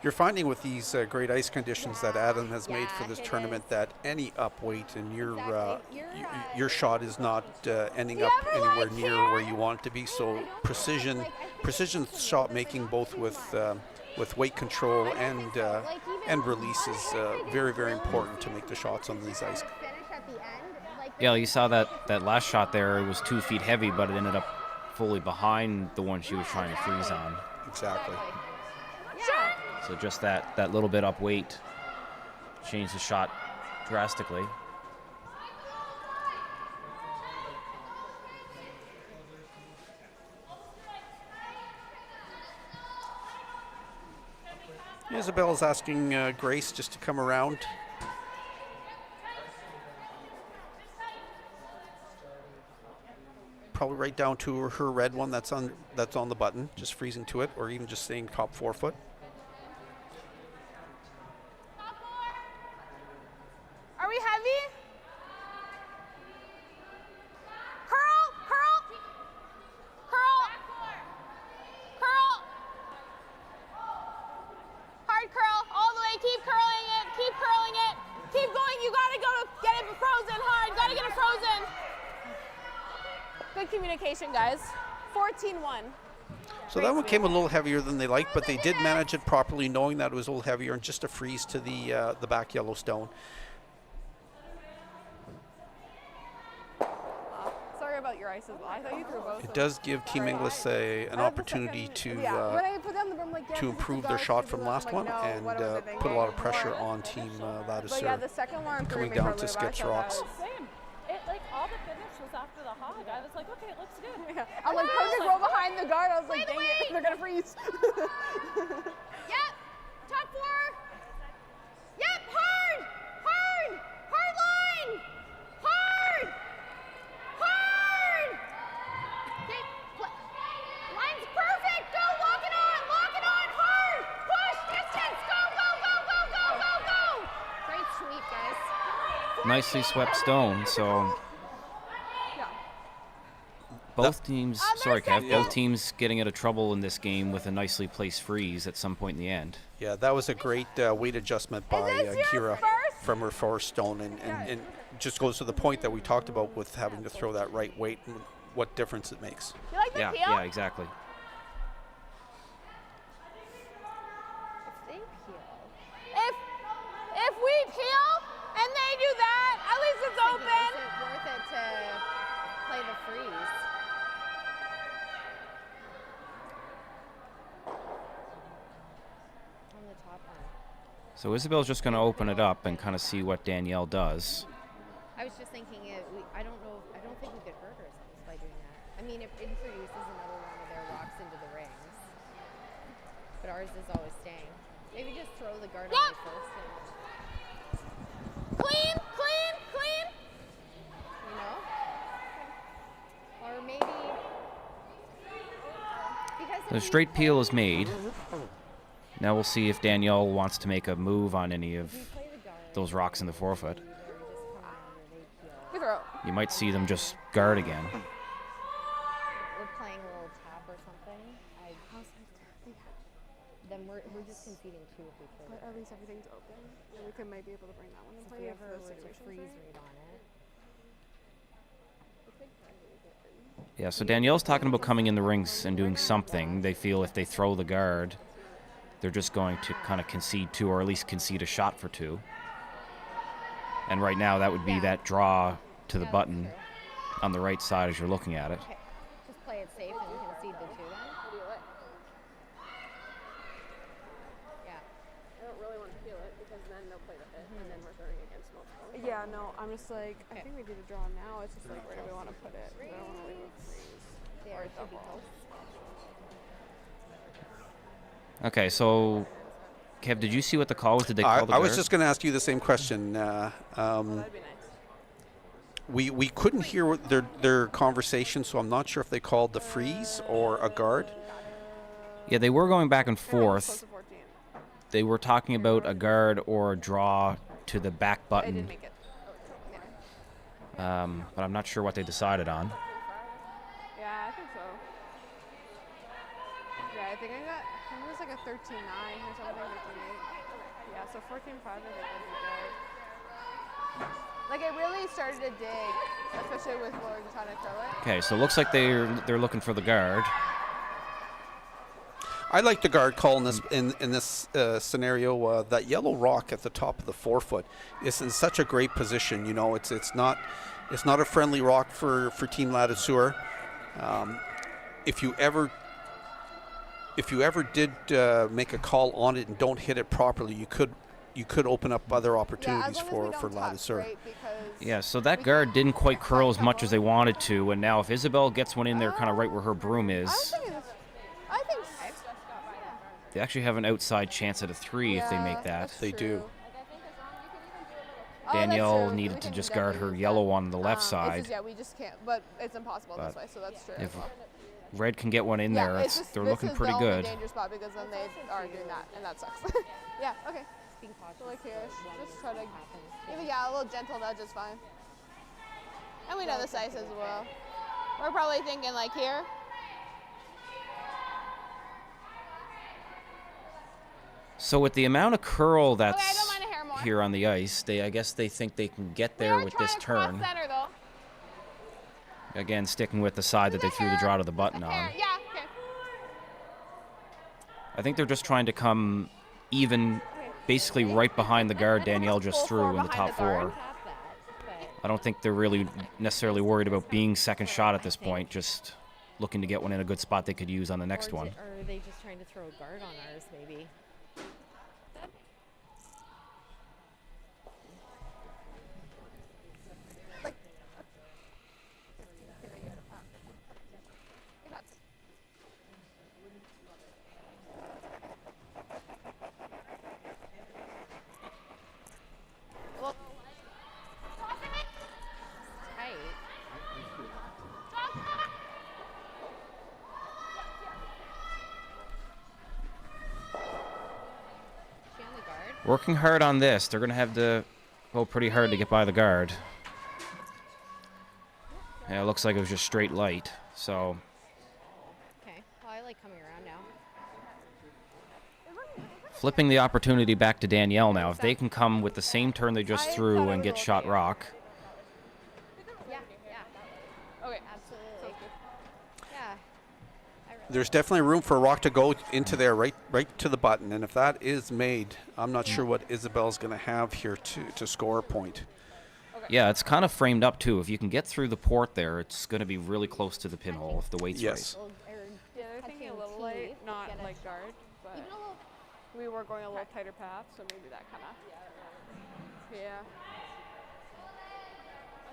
You're finding with these great ice conditions that Adam has made for this it tournament is. that any upweight and Exactly. your shot is not ending up anywhere near where you want it to be. So precision shot making, both with weight control and release, is very, very important to make the shots on these ice. Yeah, you saw that last shot there. It was 2 feet heavy, but it ended up fully behind the one she was trying to freeze on. Exactly. So just that little bit up weight changed the shot drastically. Isabelle's asking Grace just to come around. Probably right down to her red one that's on the button, just freezing to it, or even just staying top 4 foot. Are we heavy? Curl, curl, curl, curl. Hard curl, all the way. Keep curling it. Keep curling it. Keep going. You gotta go to get it frozen hard. Gotta get it frozen. Good communication, guys. 14-1. So that one came a little heavier than they liked, but they did manage it properly, knowing that it was a little heavier, and just a freeze to the back yellow stone. Sorry about your ices. I thought you threw both. It does give Team Inglis an opportunity to improve their shot from last one and put a lot of pressure on Team But yeah, the Ladouceur second one coming threw me down for to a loop. I Skip's saw that. rocks. Same. It, like, all the finish was after the hog. I was like, okay, it looks good. Yeah. I'm like, perfect roll behind the guard. I was like, dang it, they're gonna freeze. Yep. Top 4. Yep. Hard. Hard. Hard line. Hard. Hard. Okay. Line's perfect. Go. Lock it on. Lock it on. Hard. Push. Distance. Go. Go. Go. Go. Go. Go. Go. Great sweep, guys. Nicely swept stone. So both teams, sorry, Kev, both teams getting out of trouble in this game with a nicely placed freeze at some point in the end. Yeah, that was a great weight adjustment by Kira from her first stone, and just goes to the point that we talked about with having to throw that right weight and what difference it makes. You like the Yeah, peel? yeah, exactly. If they peel. If we peel and they do that, at least it's Is open. it worth it to play the freeze? On the top one. So Isabelle's just going to open it up and kind of see what Danielle does. I was just thinking, I don't know. I don't think we could hurt ourselves by doing that. I mean, it introduces another one of their rocks into the rings, but ours is always staying. Maybe just throw the guard on you first, and Clean, clean, clean. you know, or maybe because The straight peel is made. Now we'll see if Danielle wants to make a move on any of those rocks in the forefoot. Good throw. You might see them just guard again. we're playing a little tap or something. Then we're just conceding 2 if we throw But it. at least everything's open. And we could maybe able to bring that one in If play we if ever the were to situation's freeze right. right on it. Yeah, so Danielle's talking about coming in the rings and doing something. They feel if they throw the guard, they're just going to kind of concede 2, or at least concede a shot for 2. And right now that would be that draw to the Yeah, button that's true. on the right side as you're looking at it. Okay, just play it safe and concede the 2 then. Yeah. I don't really want to feel it because then they'll play the hit and then we're throwing against multiple. Yeah, no, I'm just like, I think we do the draw now. It's just like, where do we want to put it? I don't want to leave it freeze. They Or are should be double. close. Okay, so Kev, did you see what the call was? Did they call the I was guard? just going to ask you the same question. That'd be nice. We couldn't hear what their conversation, so I'm not sure if they called the freeze or a guard. Yeah, they were going back and They're close forth. to 14. They were talking about a guard or a draw to the back I button, did make it. Yeah. but I'm not sure what they decided on. Yeah, I think so. Yeah, I think it was like a 13-9 or something. 13-9. so 14-5 I think would be good. Like I really started to dig, especially with Lord trying to curl it. Okay, so it looks like they're looking for the guard. I like the guard call in this scenario. That yellow rock at the top of the forefoot is in such a great position. You know, it's not a friendly rock for Team Ladouceur. If you ever did make a call on it and don't hit it properly, you could open up other opportunities for Ladouceur. Yeah, so that guard didn't quite curl as much as they wanted to, and now if Isabelle gets one in there kind of right where her broom is, I think they actually have an outside chance at a 3 if they make that. They do. Danielle needed to just guard her yellow on the left side. Yeah, we just can't, but it's impossible this way, so that's true. If Red can get one in there, they're looking pretty good. This is the only dangerous spot because then they are doing that, and that sucks. Yeah, okay. So like here, just try to, a little gentle nudge is fine. And we know this ice as well. We're probably thinking like here. So with the amount of curl that's here on the ice, I guess they think they can get there with this turn. Again, sticking with the side that they threw the draw to the button on. Yeah, okay. I think they're just trying to come even, basically right behind the guard Danielle just threw in the top 4. I don't think they're really necessarily worried about being second shot at this point, just looking to get one in a good spot they could use on the next one. Or are they just trying to throw a guard on ours, maybe? Working hard on this. They're going to have to go pretty hard to get by the guard. Yeah, it looks like it was just straight light, so... Okay, well, I like coming around now. Flipping the opportunity back to Danielle now. If they can come with the same turn they just threw and get shot rock. Yeah. Okay, absolutely. Yeah. There's definitely room for a rock to go into there, right to the button. And if that is made, I'm not sure what Isabelle's going to have here to score a point. Yeah, it's kind of framed up, too. If you can get through the port there, it's going to be really close to the pinhole if the weight's right. Yeah, they're thinking a little light, not like guard, but we were going a little tighter path, so maybe that kind of, yeah.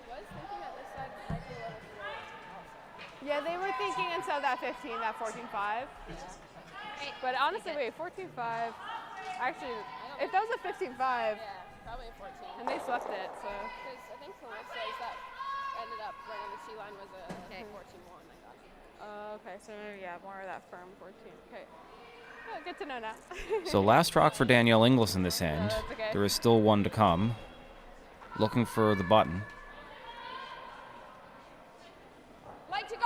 I was thinking that this side might be a little slow. Yeah, they were thinking instead of that 15, that 14-5. But honestly, wait, 14-5, actually, if that was a 15-5, Yeah, probably a 14. and they swept it, so. Because I think for what says that ended up right on the C line was a 14-1, I got. Okay, so yeah, more of that firm 14. Okay. Oh, good to know now. So last rock for Danielle Inglis in this end. that's okay. There is still one to come. Looking for the button. Like to go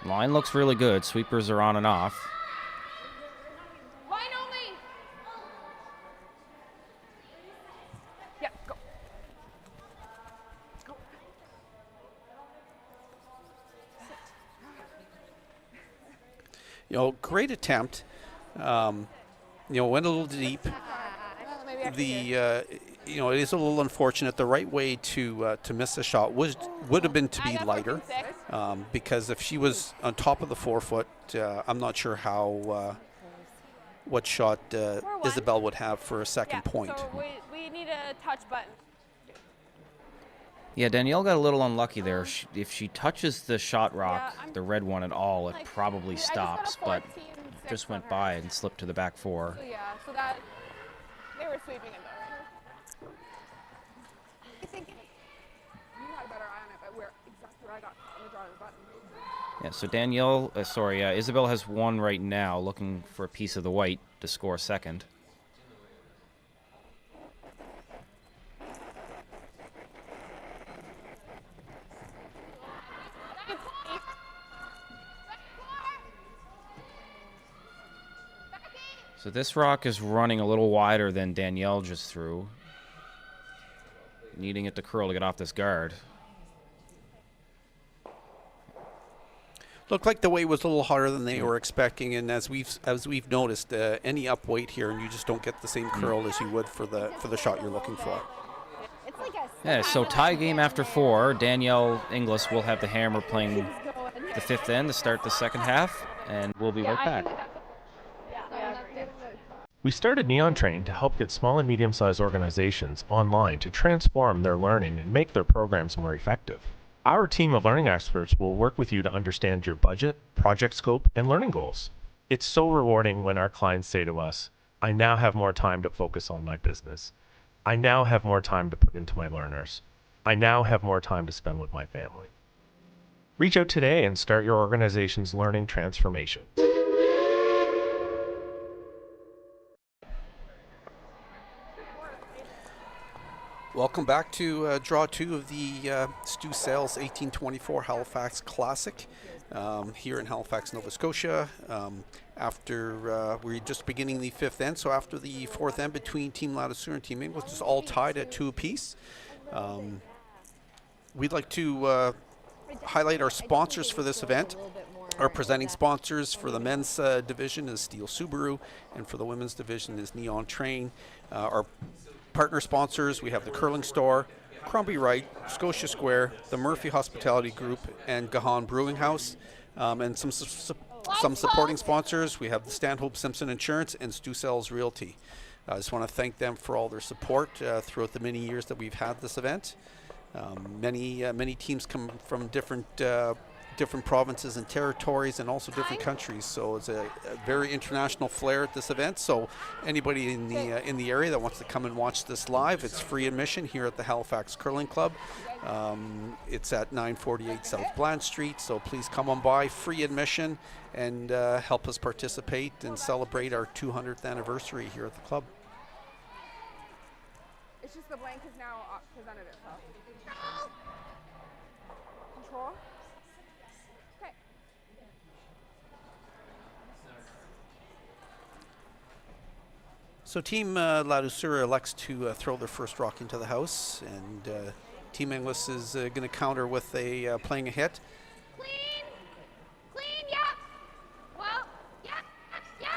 soon! Line looks really good. Sweepers are on and off. Line only! Yeah, go. Great attempt. Went a little deep. It is a little unfortunate. The right way to miss the shot would have been to be lighter, because if she was on top of the forefoot, I'm not sure what shot Isabelle would have for a second point. So we need a touch button. Yeah, Danielle got a little unlucky there. If she touches the shot rock, the red one at all, it probably stops, but just went by and slipped to the back 4. So yeah, so that they were sweeping it though. I think you had a better eye on it, but exactly where I got on the draw of the button. Yeah, so Isabelle has one right now, looking for a piece of the white to score second. So this rock is running a little wider than Danielle just threw. Needing it to curl to get off this guard. Looked like the weight was a little harder than they were expecting, and as we've noticed, any up weight here, and you just don't get the same curl as you would for the shot you're looking for. Yeah, so tie game after 4. Danielle Inglis will have the hammer playing the 5th end to start the second half, and we'll be right back. We started Neon Train to help get small and medium-sized organizations online to transform their learning and make their programs more effective. Our team of learning experts will work with you to understand your budget, project scope, and learning goals. It's so rewarding when our clients say to us, I now have more time to focus on my business. I now have more time to put into my learners. I now have more time to spend with my family. Reach out today and start your organization's learning transformation. Welcome back to Draw 2 of the Stu Sales 1824 Halifax Classic here in Halifax, Nova Scotia. After we're just beginning the 5th end, so after the 4th end between Team Ladouceur and Team Inglis, just all tied at 2 apiece. We'd like to highlight our sponsors for this event. Our presenting sponsors for the men's division is Steel Subaru, and for the women's division is Neon Train. Our partner sponsors, we have the Curling Store, Crombie Wright, Scotia Square, the Murphy Hospitality Group, and Gahan Brewing House. And some supporting sponsors, we have the Stanhope Simpson Insurance and Stu Sales Realty. I just want to thank them for all their support throughout the many years that we've had this event. Many teams come from different provinces and territories, and also different countries. So it's a very international flair at this event. So anybody in the area that wants to come and watch this live, it's free admission here at the Halifax Curling Club. It's at 948 South Bland Street. So please come on by, free admission, and help us participate and celebrate our 200th anniversary here at the club. It's just the blank has now presented itself. Control. Okay. So Team Ladouceur elects to throw their first rock into the house, and Team Inglis is going to counter with playing a hit. Clean. Clean, yeah. Well, yeah, yeah. That's good.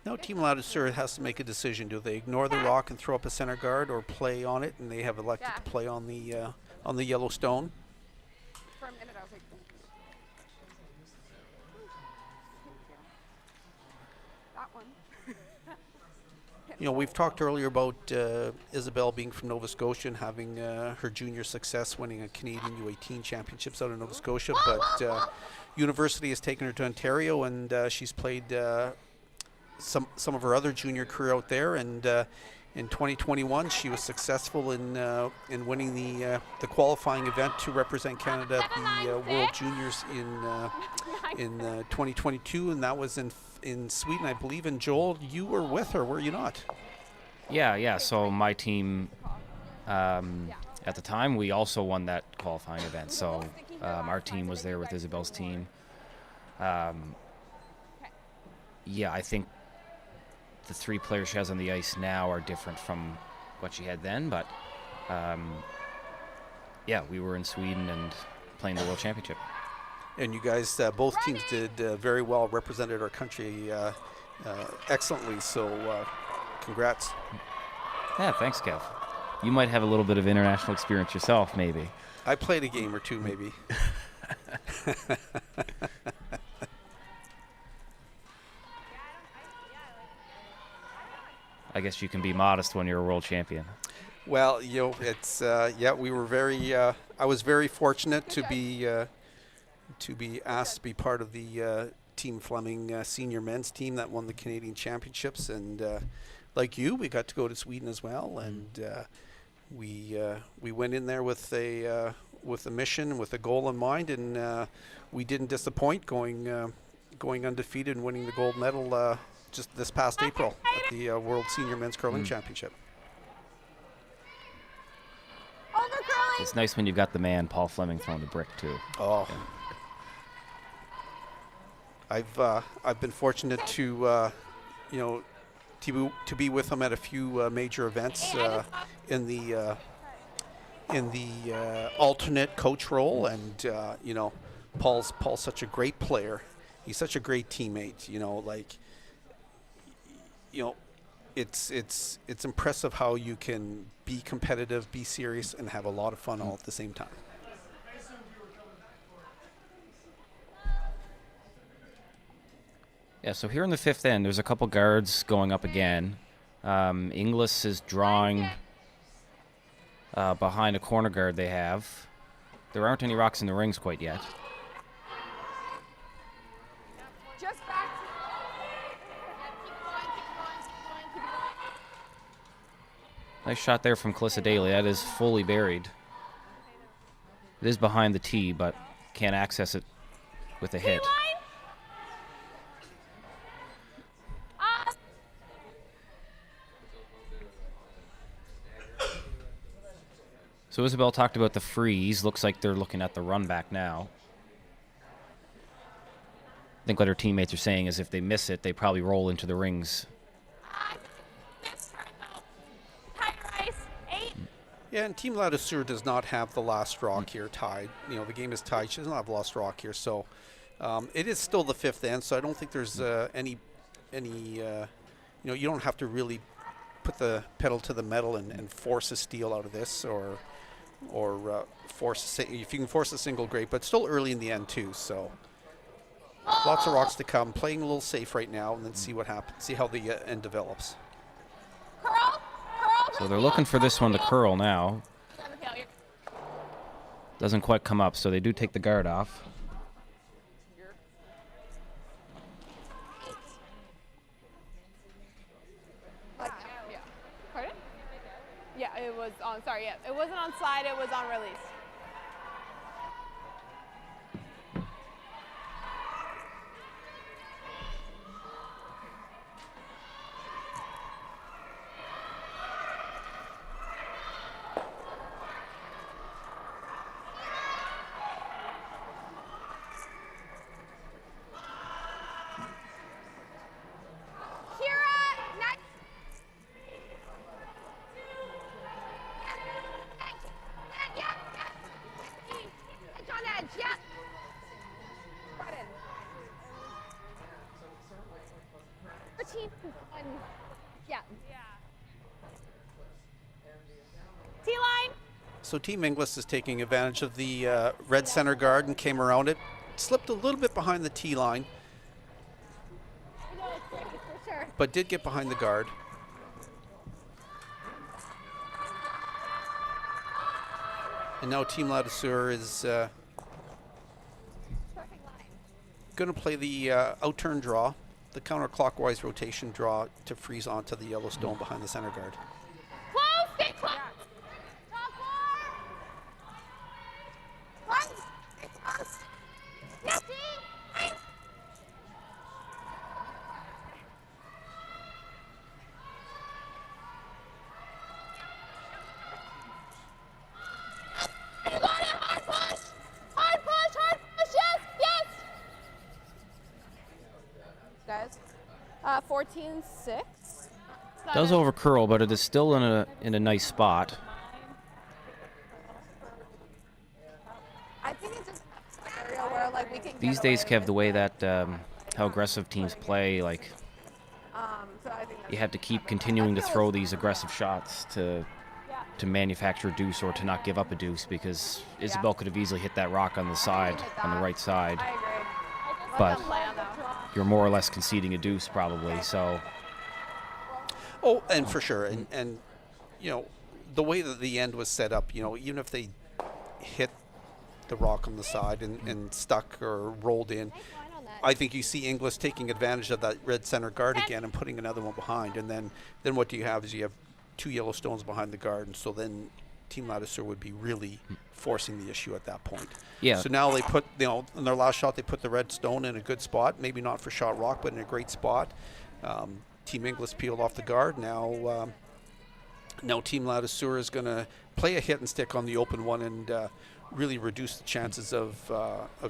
Now Team Ladouceur has to make a decision. Do they ignore the rock and throw up a center guard, or play on it? And they have elected to play on the yellow stone. For a minute, I'll take them. That one. You know, we've talked earlier about Isabelle being from Nova Scotia and having her junior success winning a Canadian U18 championships out of Nova Scotia, but university has taken her to Ontario, and she's played some of her other junior career out there, and in 2021 she was successful in winning the qualifying event to represent Canada at the World Juniors in 2022, and that was in Sweden, I believe. And Joel, you were with her, were you not? Yeah. So my team, at the time, we also won that qualifying event. So our team was there with Isabelle's team. Yeah, I think the 3 players she has on the ice now are different from what she had then, but yeah, we were in Sweden and playing the World Championship. And you guys, both teams did very well, represented our country excellently, so congrats. Yeah, thanks, Kev. You might have a little bit of international experience yourself, maybe. I played a game or two, maybe. I guess you can be modest when you're a world champion. Well, you know, it's we were very. I was very fortunate to be asked to be part of the Team Fleming senior men's team that won the Canadian championships, and like you, we got to go to Sweden as well, and we went in there with a with a mission, with a goal in mind, and we didn't disappoint, going undefeated and winning the gold medal just this past April at the World Senior Men's Curling Championship. Over curling. It's nice when you've got the man, Paul Fleming, throwing the brick, too. Oh. I've been fortunate to to be with him at a few major events in the alternate coach role, and Paul's such a great player. He's such a great teammate. It's impressive how you can be competitive, be serious, and have a lot of fun all at the same time. Yeah, so here in the fifth end, there's a couple guards going up again. Inglis is drawing behind a corner guard they have. There aren't any rocks in the rings quite yet. Just back. Nice shot there from Calissa Daly. That is fully buried. It is behind the tee, but can't access it with a hit. So Isabelle talked about the freeze. Looks like they're looking at the run back now. I think what her teammates are saying is if they miss it, they probably roll into the rings. Yeah, and Team Ladouceur does not have the last rock here tied. The game is tied. She doesn't have last rock here, so it is still the fifth end. So I don't think there's any you don't have to really put the pedal to the metal and force a steal out of this, or if you can force a single, great. But still early in the end too, so lots of rocks to come. Playing a little safe right now, and then see what happens. See how the end develops. So they're looking for this one to curl now. Doesn't quite come up, so they do take the guard off. Pardon? Yeah, it was on. Sorry, yeah, it wasn't on slide. It was on release. So Team Inglis is taking advantage of the red center guard and came around it. Slipped a little bit behind the tee line, but did get behind the guard. And now Team Ladouceur is going to play the outturn draw, the counterclockwise rotation draw to freeze onto the yellow stone behind the center guard. Guys, 14-6. Does over curl, but it is still in a nice spot. I think it's just an area where we can. These days, Kev, the way that how aggressive teams play, So I think you have to keep continuing to throw these aggressive shots to manufacture a deuce or to not give up a deuce, because Isabelle could have easily hit that rock on the side, on the right side. I agree. But you're more or less conceding a deuce probably, so. Oh, and for sure, and the way that the end was set up, even if they hit the rock on the side and stuck or rolled in, I think you see Inglis taking advantage of that red center guard again and putting another one behind, and then what do you have is you have two yellow stones behind the guard, and so then Team Ladouceur would be really forcing the issue at that point. Yeah. So now they put, in their last shot, they put the red stone in a good spot. Maybe not for shot rock, but in a great spot. Team Inglis peeled off the guard. Now Team Ladouceur is going to play a hit and stick on the open one and really reduce the chances of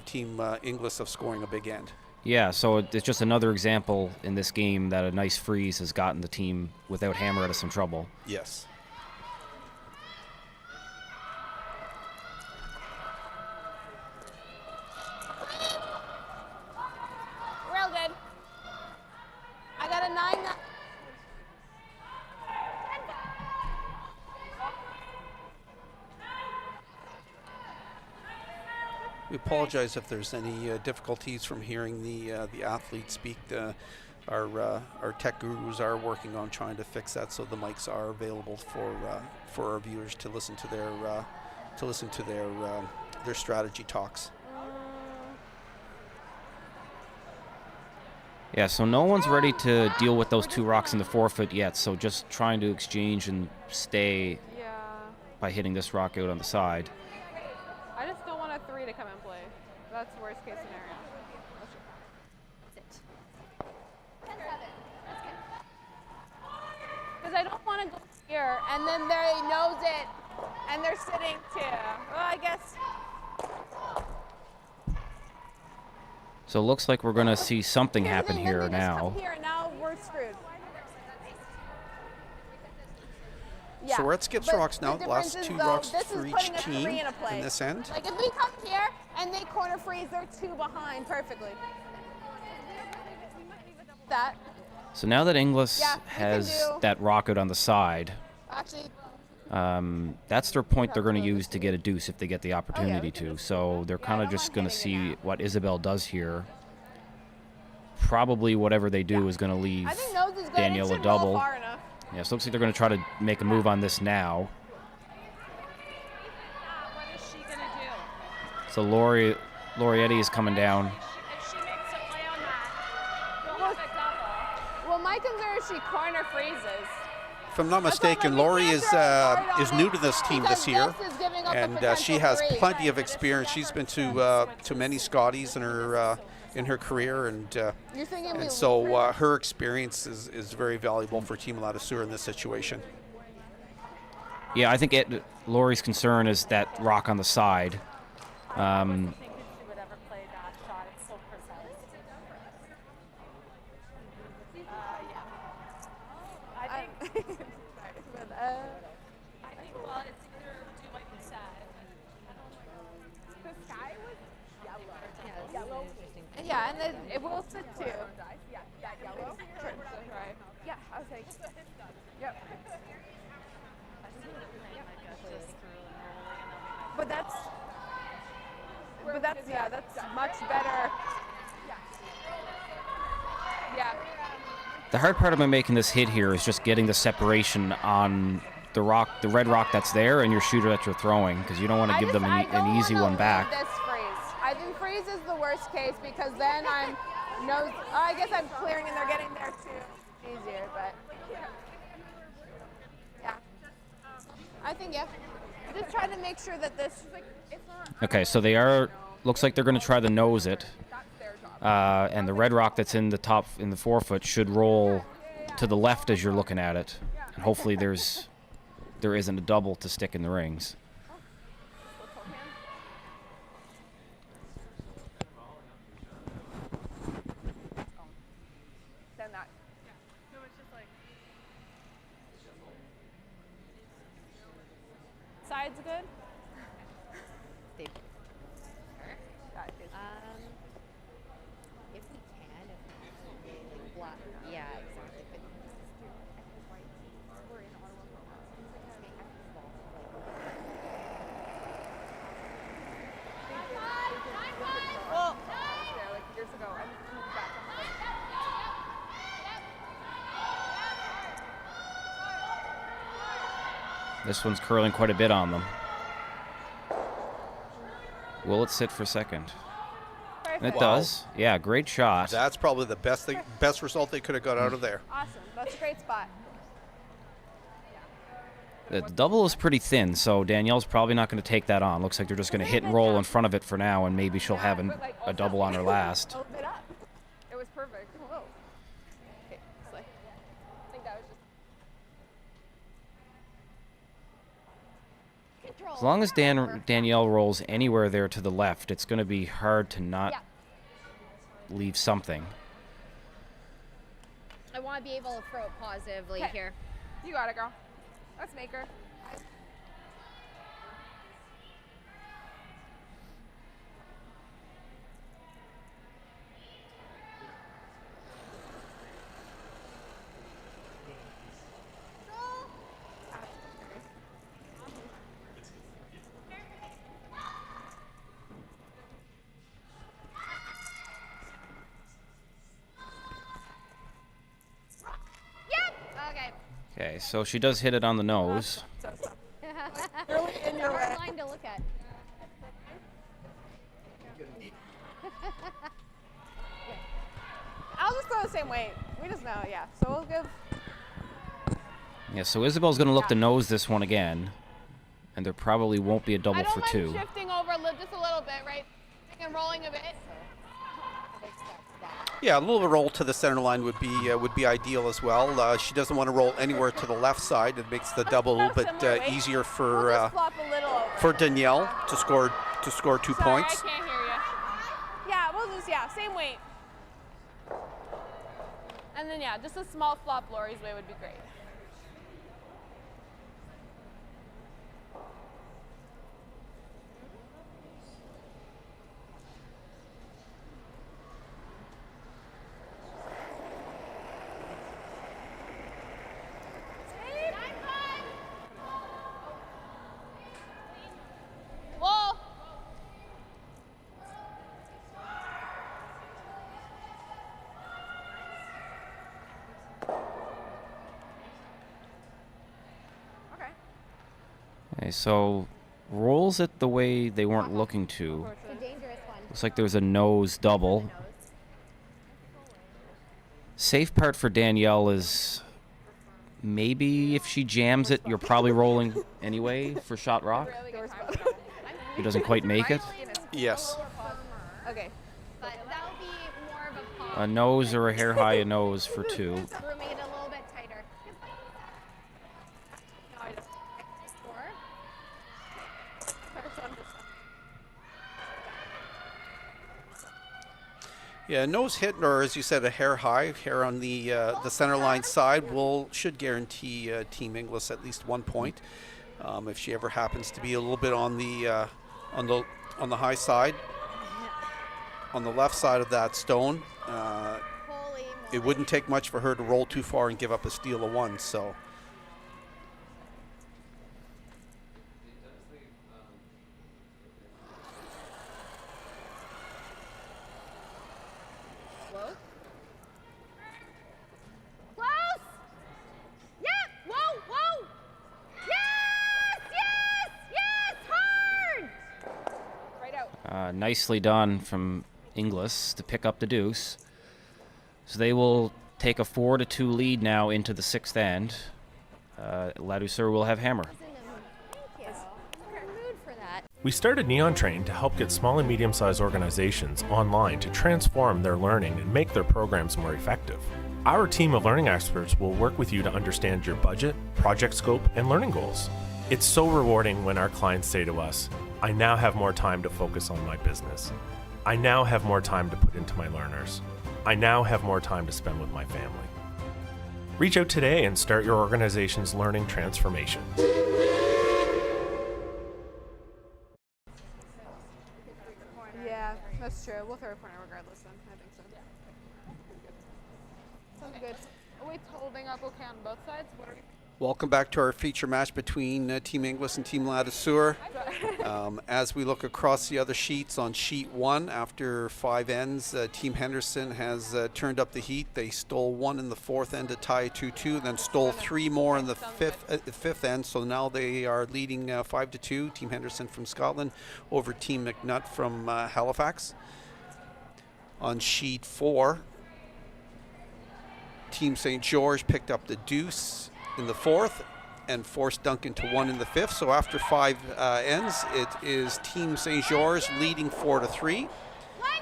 Team Inglis of scoring a big end. Yeah, so it's just another example in this game that a nice freeze has gotten the team without hammer out of some trouble. Yes. Real good. I got a 9. We apologize if there's any difficulties from hearing the athletes speak. Our tech gurus are working on trying to fix that, so the mics are available for our viewers to listen to their strategy talks. Yeah, so no one's ready to deal with those 2 rocks in the forefoot yet, so just trying to exchange and stay by hitting this rock out on the side. I just don't want a 3 to come in play. That's worst case scenario. Because I don't want to go here and then they knows it and they're sitting too. Well, I guess. So it looks like we're going to see something Here's the happen thing, here then they just now. come here and now we're screwed. Yeah. So we're at skips but rocks now. the Last difference 2 is, though, rocks this for is each putting a team 3 in a play. in this end. Like if we come here and they corner freeze, they're 2 behind perfectly. That. So now that Inglis Yeah, we can has do- that rock out on the side, Actually, that's their point they're going to use to get a deuce if they get the opportunity can to. So they're kind of just going to see what Isabelle does here. Probably whatever they do is going to leave I think nose is good. Danielle It a should roll double. far enough. Yeah, so it looks like they're going to try to make a move on this now. What is she going to do? So Laurietti is coming down. If she makes a play on that, you'll have a double. Well, my concern is she corner freezes. If I'm not That's why mistaken, when we Laurie can't is throw hard on new it, to this team because this year, this is giving up a and she potential has 3. plenty of experience. She's been to many Scotties in her career, and You're thinking we so her experience is very valuable for Team Ladouceur in this situation. Yeah, I think Laurie's concern is that rock on the side. I think if she would ever play that shot, it's so precise. Yeah. I think, well, it's either do what you said. The sky was yellow. Yeah, and then it will sit too. Yeah, yellow. Right. Yeah, I was like, yep. But that's much better. Yeah. The hard part about making this hit here is just getting the separation on the red rock that's there, and your shooter that you're throwing, because you don't want to give them an easy one back. This freeze. I think freeze is the worst case because then I guess I'm clearing and they're getting there too easier, but yeah. I think just try to make sure that this. Okay, so looks like they're going to try to nose it. And the red rock that's in the forefoot should roll to the left as you're looking at it. And hopefully there isn't a double to stick in the rings. Side's good. If we can, like block. Yeah, exactly. But we're in Ottawa for a while. Well, like years ago, I moved back. This one's curling quite a bit on them. Will it sit for second? And it does. Yeah, great shot. That's probably the best result they could have got out of there. Awesome. That's a great spot. The double is pretty thin, so Danielle's probably not going to take that on. Looks like they're just going to hit and roll in front of it for now, and maybe she'll have a double on her last. Open it up. It was perfect. Whoa. Okay, slay. I think that was just. As long as Danielle rolls anywhere there to the left, it's going to be hard to not leave something. I want to be able to throw it positively here. You got it, girl. Let's make her. Okay, so she does hit it on the nose. Really in your Hard line to look at. I'll just throw the same weight. We just know, yeah. So we'll give. Yeah, so Isabelle's going to look to nose this one again, and there probably won't be a double I don't for mind two. shifting over just a little bit, right? And rolling a bit. Yeah, a little roll to the center line would be ideal as well. She doesn't want to roll anywhere to the left side. It makes the double a little bit easier We'll for just flop a little over. for Danielle to score 2 Sorry, points. I can't hear you. Yeah, we'll just, same weight. And then, just a small flop Lori's way would be great. Whoa. Okay, so rolls it the way they weren't looking to. It's a dangerous one. Looks like there's a nose double. Safe part for Danielle is maybe if she jams it, you're probably rolling anyway for shot rock. Who doesn't quite make it. Yes. Okay. But that'll be more of a pop. A nose or a hair high a nose for two. Rooming it a little bit tighter. Four. Yeah, nose hit, or as you said, a hair high, hair on the center line side should guarantee Team Inglis at least 1 point. If she ever happens to be a little bit on the high side, on the left side of that stone, it wouldn't take much for her to roll too far and give up a steal of 1. So. Close! Yep! Whoa! Whoa! Yes! Yes! Yes! Hard! Right out. Nicely done from Inglis to pick up the deuce. So they will take a 4-2 lead now into the 6th end. Ladouceur will have hammer. Thank you. I'm in the mood for that. We started Neon Train to help get small and medium-sized organizations online to transform their learning and make their programs more effective. Our team of learning experts will work with you to understand your budget, project scope, and learning goals. It's so rewarding when our clients say to us, "I now have more time to focus on my business. I now have more time to put into my learners. I now have more time to spend with my family." Reach out today and start your organization's learning transformation. Yeah, that's true. We'll throw a corner regardless then. I think so. Sounds good. Are we holding up okay on both sides? What are we? Welcome back to our feature match between Team Inglis and Team Ladouceur. As we look across the other sheets, on sheet 1, after 5 ends, Team Henderson has turned up the heat. They stole 1 in the 4th end to tie 2-2, then stole 3 more in the 5th end. So now they are leading 5-2. Team Henderson from Scotland over Team McNutt from Halifax. On sheet 4, Team St. George picked up the deuce in the 4th, and forced Duncan to 1 in the 5th. So after 5 ends, it is Team St. George leading 4-3. Line's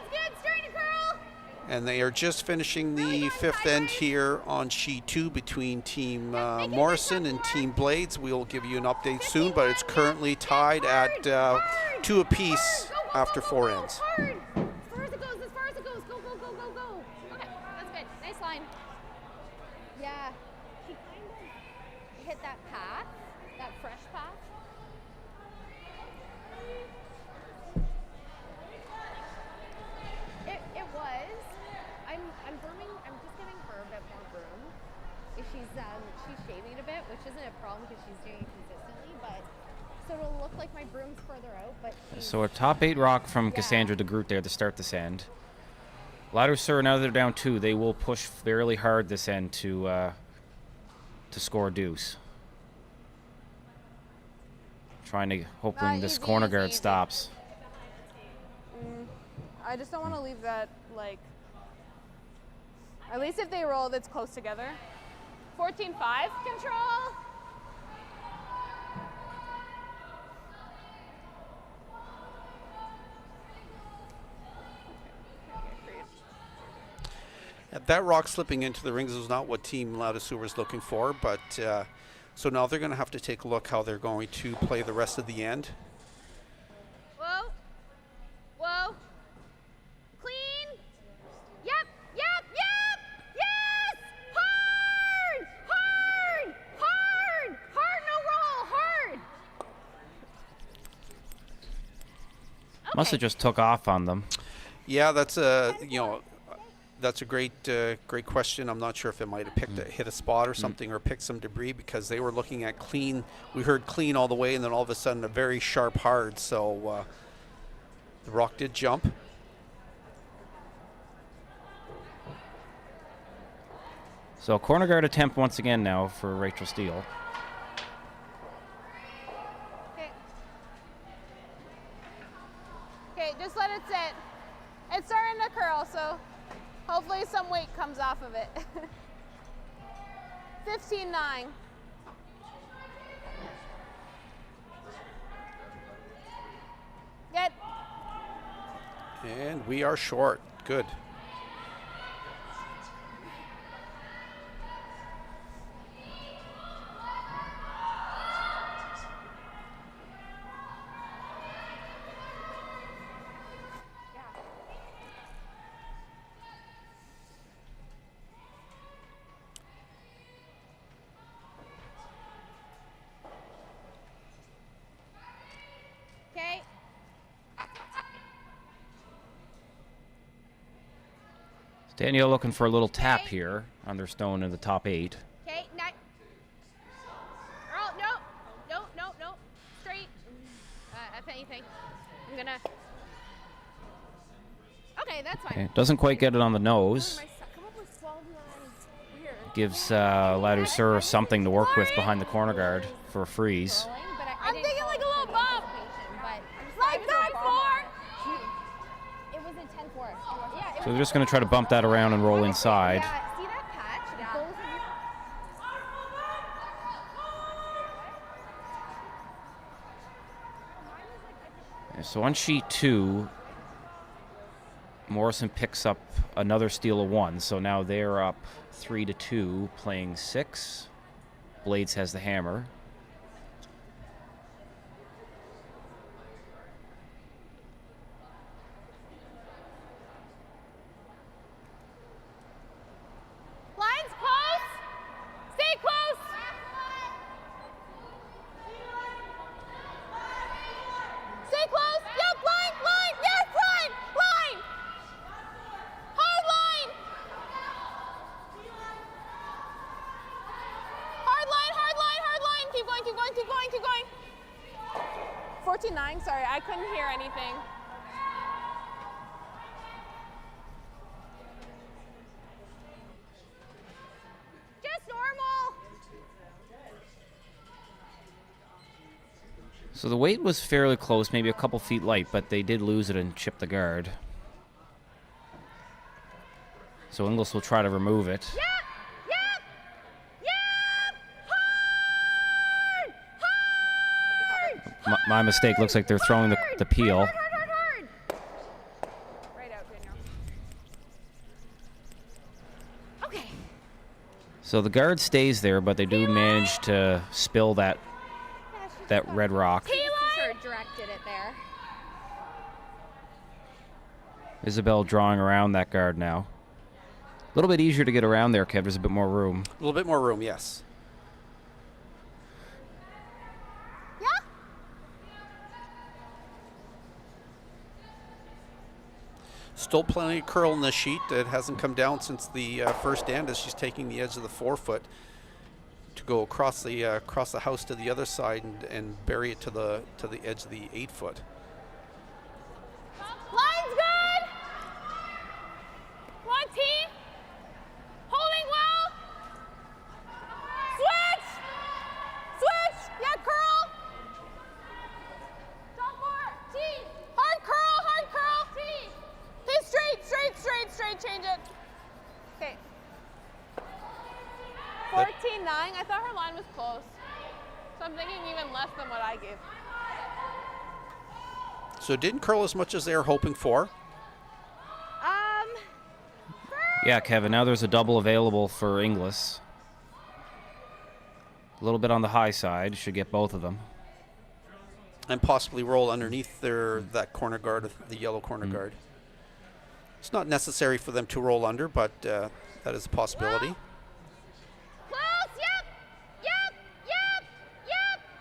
good, starting to curl. And they are just finishing the 5th end here on sheet 2 between Team Morrison and Team Blades. We'll give you an update soon, but it's currently tied at 2 apiece after 4 ends. Hard. As far as it goes, as far as it goes. Go, go, go, go, go. Okay, that's good. Nice line. Yeah, she kind of hit that path, that fresh path. It was. I'm grooming. I'm just giving her a bit more room. If she's shaving it a bit, which isn't a problem because she's doing it consistently, but so it'll look like my broom's further out, but So a top 8 rock from Cassandra DeGroot there to start this end. Ladouceur, now they're down 2, they will push fairly hard this end to score a deuce. Trying to, hoping this Easy, corner easy, guard easy. stops. I just don't want to leave that, like, at least if they roll, that's close together. 14-5. Control. That rock slipping into the rings was not what Team Ladouceur was looking for, but so now they're going to have to take a look how they're going to play the rest of the end. Whoa. Whoa. Clean. Yep, yep, yep. Yes. Hard. Hard. Hard. Hard, no roll. Hard. Must have just took off on them. Yeah, that's a that's a great question. I'm not sure if it might have hit a spot or something or picked some debris because they were looking at clean. We heard clean all the way, and then all of a sudden a very sharp hard. So the rock did jump. So corner guard attempt once again now for Rachel Steele. Okay. Okay, just let it sit. It's starting to curl, so hopefully some weight comes off of it. 15-9. Good. And we are short. Good. Okay. Danielle looking for a little tap here on their stone in the top 8. Okay. Next. Oh no. No. No. No. Straight. If anything, I'm gonna. Okay, that's fine. Okay, doesn't quite get it on the nose. Come up with 12 lines. Weird. Gives Ladouceur something to work with behind the corner guard for a freeze. But I'm thinking like a little bump. But Like 9-4. it was a 10-4. Yeah, So they're just going to try to bump that around and roll inside. yeah, see that patch? Yeah. Both of you. So on sheet 2, Morrison picks up another steal of 1. So now they're up 3-2, playing 6. Blades has the hammer. Lines close. Stay close. Stay close. Yep, line, line. Yes, line, line. Hard line. Hard line, hard line, hard line. Keep going, keep going, keep going, keep going. 14-9, sorry, I couldn't hear anything. Just normal. So the weight was fairly close, maybe a couple feet light, but they did lose it and chip the guard. So Inglis will try to remove it. Yep. Yep. Yep. My mistake. Looks like they're throwing the peel. Hard. Right out, Danielle. Okay. So the guard stays there, but they do manage to spill that red rock. Sort of directed it there. Isabelle drawing around that guard now. A little bit easier to get around there, Kev. There's a bit more room. A little bit more room, yes. Yeah? Still plenty of curl in the sheet. It hasn't come down since the first end as she's taking the edge of the 4-foot to go across the house to the other side and bury it to the edge of the 8-foot. Line's good. Come on, T. Holding well. Switch. Yeah, curl. Top 4. T. Hard curl. T. Stay straight. Change it. Okay. 14-9. I thought her line was close. So I'm thinking even less than what I gave. So it didn't curl as much as they were hoping for. Yeah, Kevin. Now there's a double available for Inglis. A little bit on the high side. Should get both of them. And possibly roll underneath that corner guard, the yellow corner guard. It's not necessary for them to roll under, but that is a possibility. Close, yep.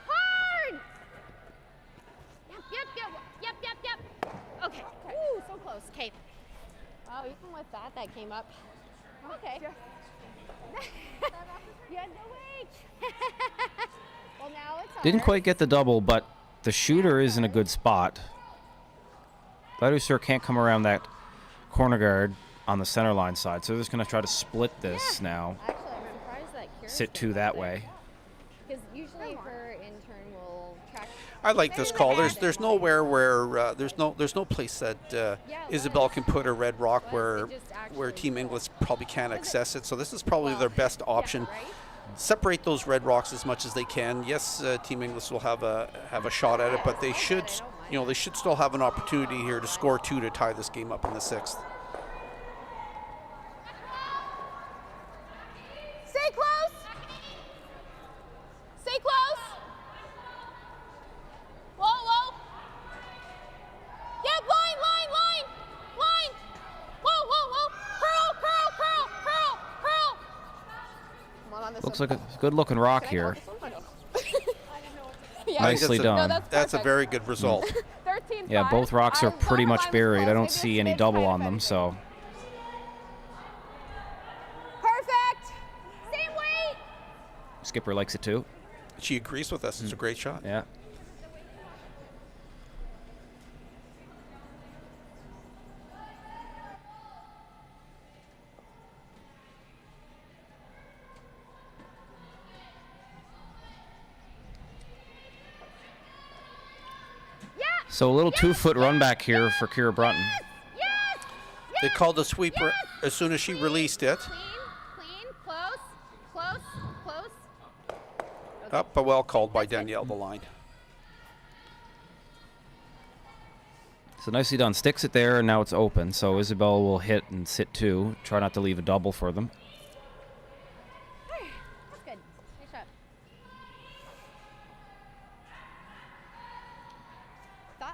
Hard. Yep. Okay. Ooh, so close. Okay. Wow, even with that came up. Okay. You had no weight. Well, now it's Didn't hard. quite get the double, but the shooter is in a good spot. Ladouceur can't come around that corner guard on the center line side, so they're just going to try to split this now. Actually, I'm surprised that Kira's Sit two that way. Because usually for intern we'll track. I like this call. There's nowhere where there's no place that Isabelle can put a red rock where Team Inglis probably can't access it. So this is probably their best option. Separate those red rocks as much as they can. Yes, Team Inglis will have a shot at it, but they should still have an opportunity here to score 2 to tie this game up in the 6th. Stay close. Whoa. Yep, line. Whoa. Curl. Come on this Looks one. like a good-looking rock here. Yeah. Nicely done. That's a very good result. 13-5. Yeah, both rocks are I pretty thought much mine was buried. close. I don't Maybe see it's any maybe double kind of on them, been. so Perfect. Same weight. Skipper likes it too. She agrees with us. It's a great shot. Yeah. So a little 2-foot run back here for Kira Brunton. Yes. They called a sweep as soon as she released it. Clean. Close. Up, but well called by Danielle, the line. So nicely done. Sticks it there, and now it's open. So Isabelle will hit and sit 2. Try not to leave a double for them. That's good. Nice shot.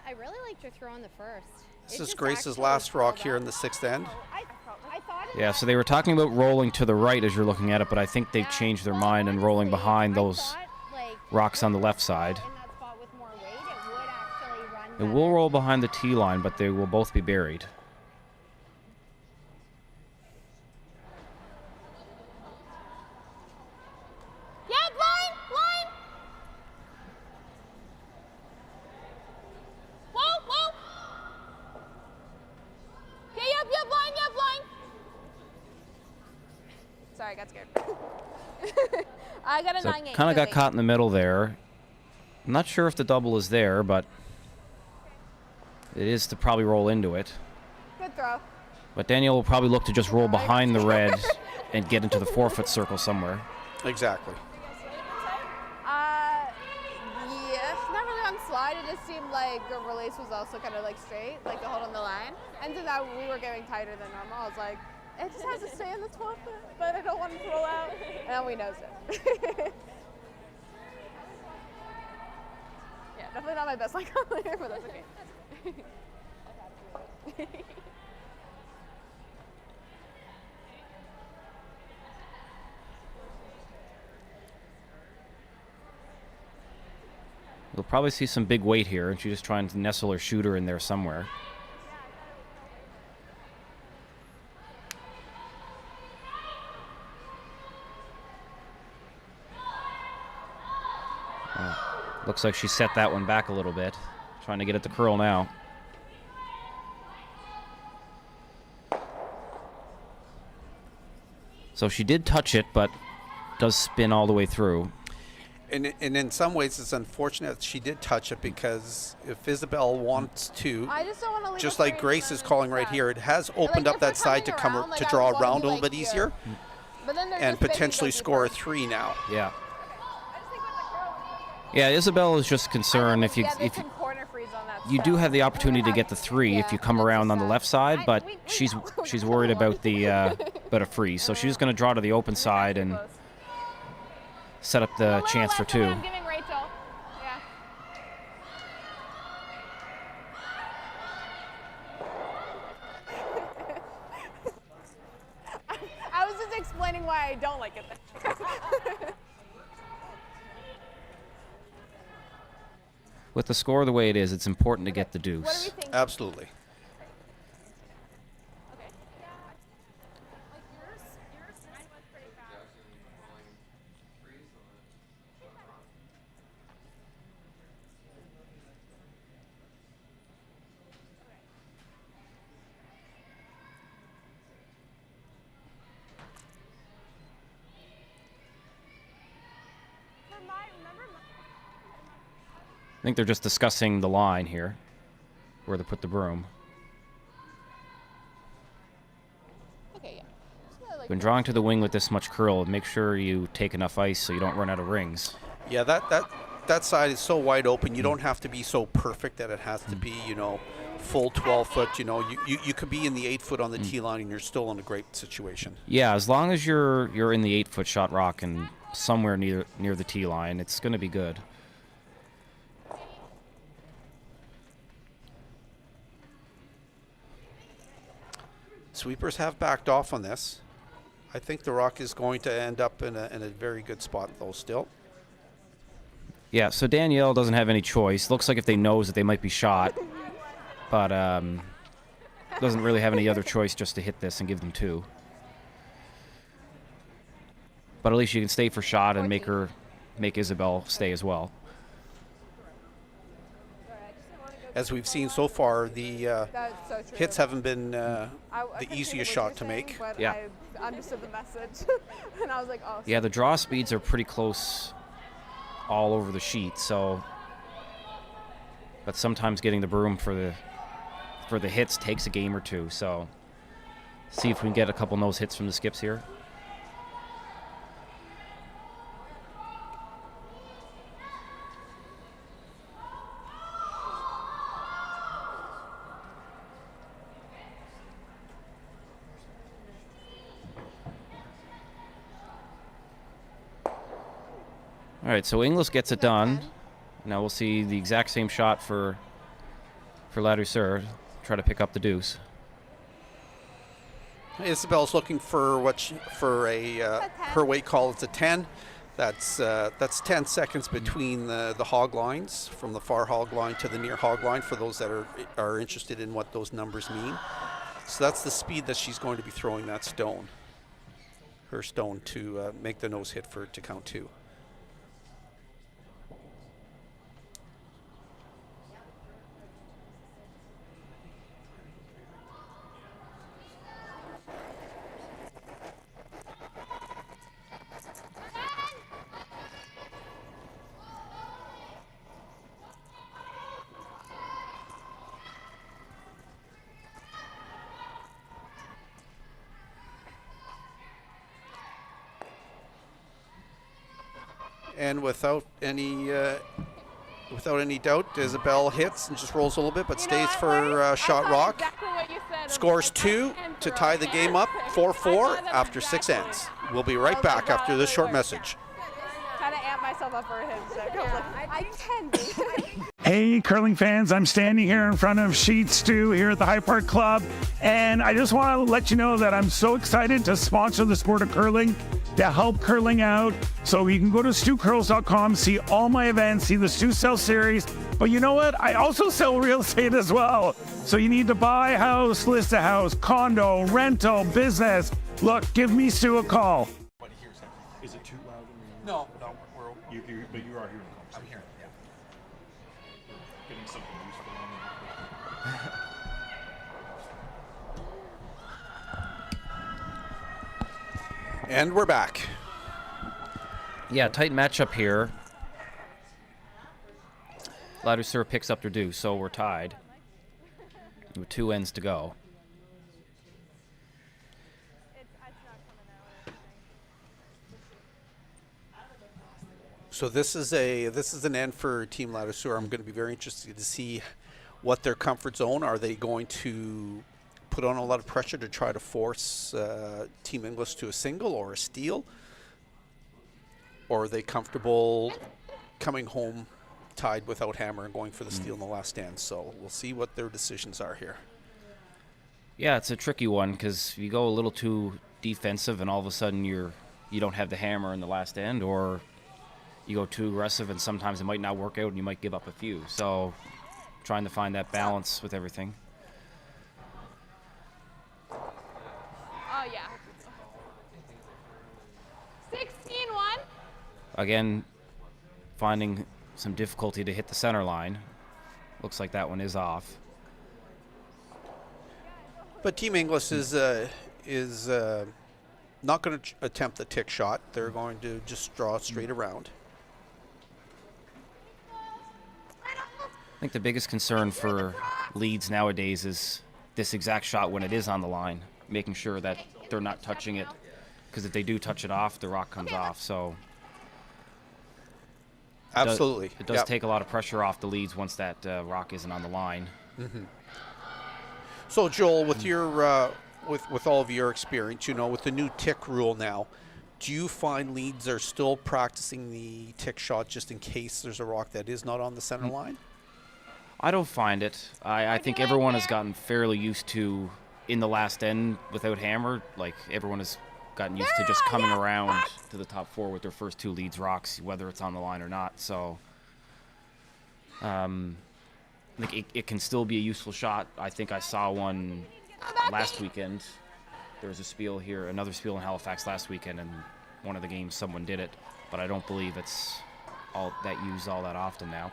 I really liked your throw on the first. This is Grace's last rock here in the 6th end. I thought Yeah, so they were talking about rolling to the right as you're looking at it, but I think they've changed their mind and rolling behind those rocks on the left side. in that spot with more weight, it would actually run It better. will roll behind the tee line, but they will both be buried. Yep, line. Whoa. Okay, yep, line. Sorry, I got scared. I got a So 9-8. kind of got caught in the middle there. I'm not sure if the double is there, but it is to probably roll into it. Good throw. But Danielle will probably look to just roll behind the red and get into the 4-foot circle somewhere. Exactly. Yeah, not really on slide, it just seemed like the release was also kind of like straight, like to hold on the line. And so that we were getting tighter than normal. I was like, it just has to stay in the 12 foot, but I don't want it to roll out. And then we nosed it. Yeah, definitely not my best line on there, but that's okay. We'll probably see some big weight here, and she's just trying to nestle her shooter in there somewhere. Looks like she set that one back a little bit, trying to get it to curl now. So she did touch it, but does spin all the way through. And in some ways, it's unfortunate she did touch it, because if Isabelle wants to, I just don't want to leave just it like free Grace and is then calling like right that. here, it has opened Like, up if we're that side to coming come around, like, to I draw would wanna around be, a little like, bit easier, But then they're and just making potentially so score a deeper. 3 now. Yeah. Yeah, Isabelle is just concerned if you Yeah, they if can corner freeze on that you do stuff. have the opportunity to get the 3 if you come around on the left side, but we she's know. she's worried about the about a freeze, so she's just going to draw to the open side and set up the chance for 2. I'm giving Rachel. Yeah. I was just explaining why I don't like it there. With the score the way it is, it's important to get the What do we deuce. think? Absolutely. Okay. Like yours mine was pretty fast. For my, remember my, I think they're just discussing the line here, where to put the broom. Okay, yeah. So, like, When drawing to the wing with this much curl, make sure you take enough ice so you don't run out of rings. Yeah, that side is so wide open. You don't have to be so perfect that it has to be, full 12 foot. You could be in the 8 foot on the tee line and you're still in a great situation. Yeah, as long as you're in the 8-foot shot rock and somewhere near the tee line, it's going to be good. Sweepers have backed off on this. I think the rock is going to end up in a very good spot, though, still. Yeah, so Danielle doesn't have any choice. Looks like if they knows that they might be shot, but doesn't really have any other choice just to hit this and give them 2. But at least you can stay for shot and make Isabelle stay as well. As we've seen so far, the that's so true. hits haven't been I the couldn't hear easiest what shot you to were saying, make. But Yeah. I understood the message, and I was like, oh. Yeah, the draw speeds are pretty close all over the sheet, so but sometimes getting the broom for the hits takes a game or 2, so see if we can get a couple nose hits from the skips here. All right, so Inglis gets it done. Now we'll see the exact same shot for Ladouceur. Try to pick up the deuce. Isabelle's looking for her weight call. It's a 10. That's 10 seconds between the hog lines, from the far hog line to the near hog line, for those that are interested in what those numbers mean. So that's the speed that she's going to be throwing that stone, her stone, to make the nose hit for it to count 2. And without any without any doubt, Isabelle hits and just rolls a little bit, but stays for shot rock. Exactly what you said. Scores 2 to tie the game up, 4-4 after 6 ends. We'll be right back after this short message. Trying to amp myself up for him. So I can be. Hey, curling fans, I'm standing here in front of Sheet Stew here at the High Park Club, and I just want to let you know that I'm so excited to sponsor the sport of curling, to help curling out. So you can go to stewcurls.com, see all my events, see the Stew Sell series. But you know what? I also sell real estate as well. So you need to buy a house, list a house, condo, rental, business. Look, give me Stu a call. Is it too loud? No. But you are hearing the conversation. I'm hearing it, yeah. Getting something useful. And we're back. Yeah, tight matchup here. Ladouceur picks up their due, so we're tied with 2 ends to go. So this is an end for Team Ladouceur. I'm going to be very interested to see what their comfort zone. Are they going to put on a lot of pressure to try to force Team Inglis to a single or a steal? Or are they comfortable coming home tied without hammer and going for the steal in the last stand? So we'll see what their decisions are here. Yeah, it's a tricky one because if you go a little too defensive and all of a sudden you don't have the hammer in the last end, or you go too aggressive and sometimes it might not work out and you might give up a few. So trying to find that balance with everything. Oh, yeah. 16-1. Again, finding some difficulty to hit the center line. Looks like that one is off. But Team Inglis is not going to attempt the tick shot. They're going to just draw straight around. I think the biggest concern for leads nowadays is this exact shot when it is on the line, making sure that they're not touching it, because if they do touch it off, the rock comes off. So absolutely, it does take a lot of pressure off the leads once that rock isn't on the line. Mm-hmm. So Joel, with your with all of your experience, with the new tick rule now, do you find leads are still practicing the tick shot just in case there's a rock that is not on the center line? I don't find it. I think everyone has gotten fairly used to, in the last end without hammer, like everyone has gotten used to just coming around to the top 4 with their first 2 leads rocks, whether it's on the line or not. So I think it can still be a useful shot. I think I saw one last weekend. There was a spiel here, another spiel in Halifax last weekend, and one of the games someone did it, but I don't believe it's all that used all that often now.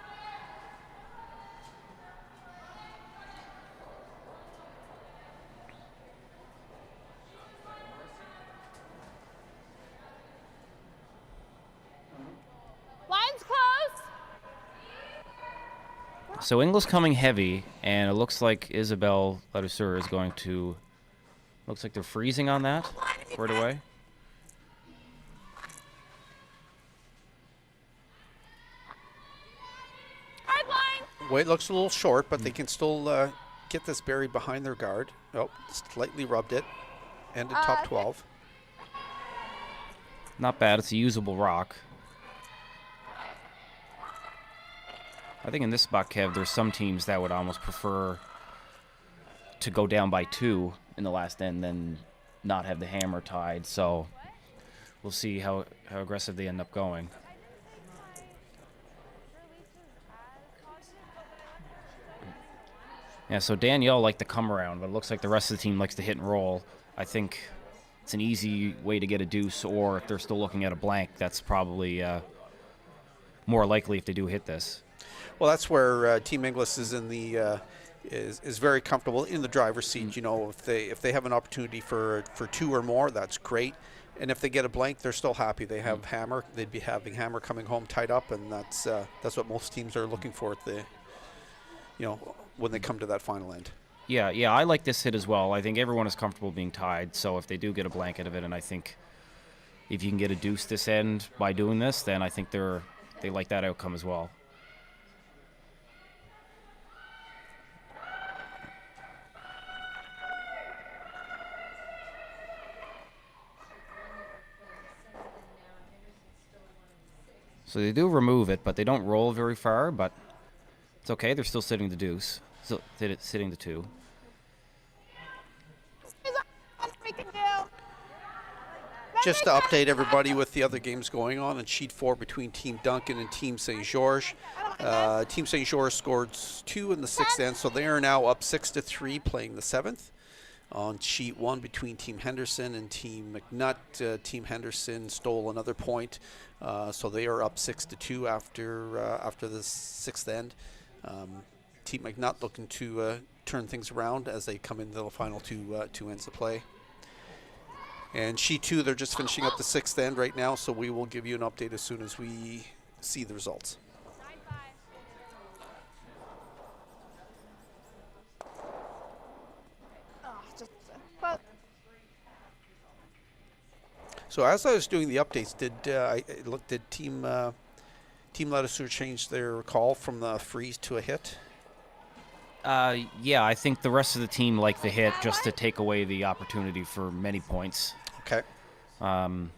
Lines closed. So Inglis coming heavy, and it looks like Isabelle Ladouceur is going to. Looks like they're freezing on that right away. Hard line. Weight looks a little short, but they can still get this buried behind their guard. Oh, slightly rubbed it. Ended top 12. Not bad. It's a usable rock. I think in this spot, Kev, there's some teams that would almost prefer to go down by 2 in the last end than not have the hammer tied. So we'll see how aggressive they end up going. Yeah, so Danielle liked to come around, but it looks like the rest of the team likes to hit and roll. I think it's an easy way to get a deuce, or if they're still looking at a blank, that's probably more likely if they do hit this. Well, that's where Team Inglis is in the is very comfortable in the driver's seat. If they have an opportunity for 2 or more, that's great. And if they get a blank, they're still happy. They have hammer. They'd be having hammer coming home tied up, and that's what most teams are looking for at the when they come to that final end. Yeah, I like this hit as well. I think everyone is comfortable being tied. So if they do get a blank out of it, and I think if you can get a deuce this end by doing this, then I think they like that outcome as well. So they do remove it, but they don't roll very far, but it's okay. They're still sitting the deuce. Still sitting the 2. Just to update everybody with the other games going on in Sheet 4 between Team Duncan and Team St. George. Team St. George scored 2 in the 6th end, so they are now up 6-3 playing the 7th. On Sheet 1 between Team Henderson and Team McNutt, Team Henderson stole another point, so they are up 6-2 after the 6th end. Team McNutt looking to turn things around as they come into the final two ends of play. And Sheet 2, they're just finishing up the 6th end right now, so we will give you an update as soon as we see the results. So as I was doing the updates, did Team Ladouceur change their call from the freeze to a hit? Yeah, I think the rest of the team liked the hit just to take away the opportunity for many points. Okay. But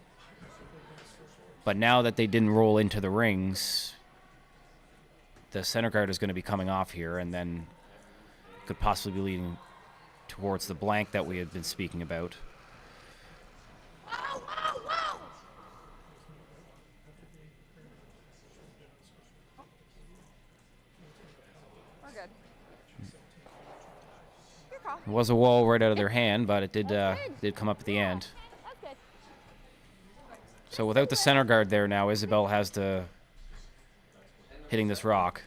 now that they didn't roll into the rings, the center guard is going to be coming off here, and then could possibly be leading towards the blank that we had been speaking about. It was a wall right out of their hand, but it did come up at the end. So without the center guard there now, Isabelle has to hitting this rock.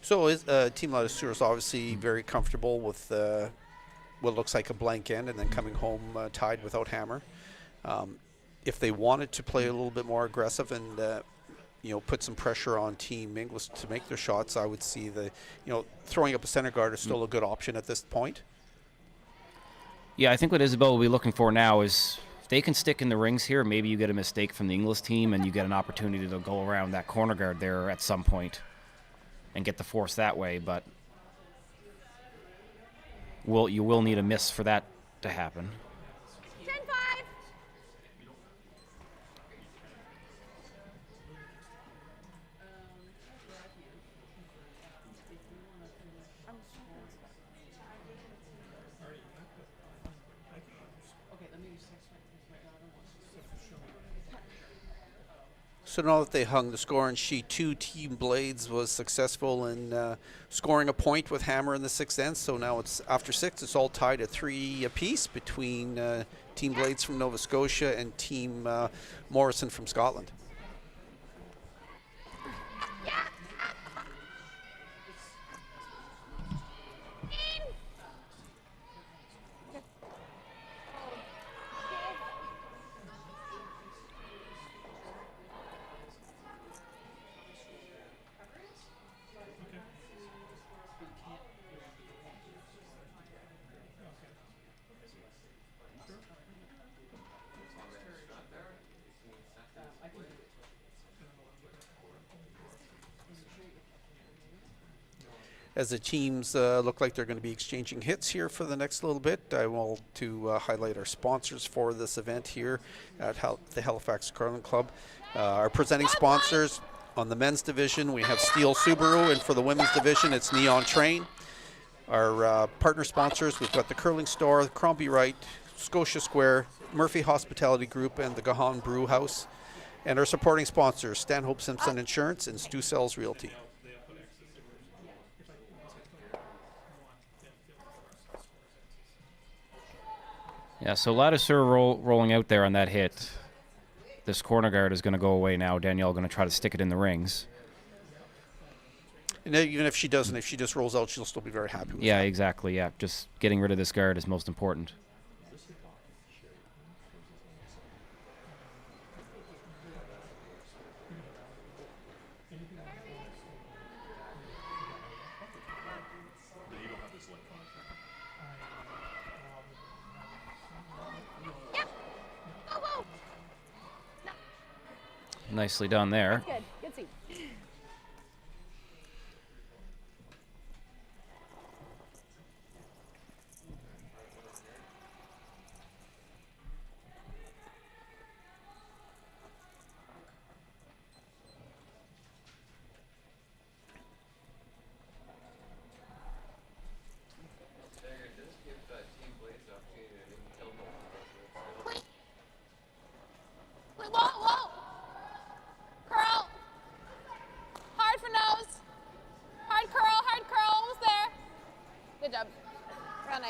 So Team Ladouceur is obviously very comfortable with what looks like a blank end and then coming home tied without hammer. If they wanted to play a little bit more aggressive and put some pressure on Team Inglis to make their shots, I would see throwing up a center guard is still a good option at this point. Yeah, I think what Isabelle will be looking for now is if they can stick in the rings here, maybe you get a mistake from the Inglis team and you get an opportunity to go around that corner guard there at some point and get the force that way, but you will need a miss for that to happen. 10-5. So now that they hung the score in Sheet 2, Team Blades was successful in scoring a point with hammer in the 6th end. So now it's after 6, it's all tied at 3 apiece between Team Blades from Nova Scotia and Team Morrison from Scotland. As the teams look like they're going to be exchanging hits here for the next little bit, I want to highlight our sponsors for this event here at the Halifax Curling Club. Our presenting sponsors on the men's division, we have Steel Subaru, and for the women's division, it's Neon Train. Our partner sponsors, we've got the Curling Store, Crombie Wright, Scotia Square, Murphy Hospitality Group, and the Gahan Brew House. And our supporting sponsors, Stanhope Simpson Insurance and Stu Sells Realty. Yeah, so Ladouceur rolling out there on that hit. This corner guard is going to go away now. Danielle going to try to stick it in the rings. And even if she doesn't, if she just rolls out, she'll still be very happy with that. Yeah, exactly. Yeah, just getting rid of this guard is most important. Nicely done there. Good. Good seat.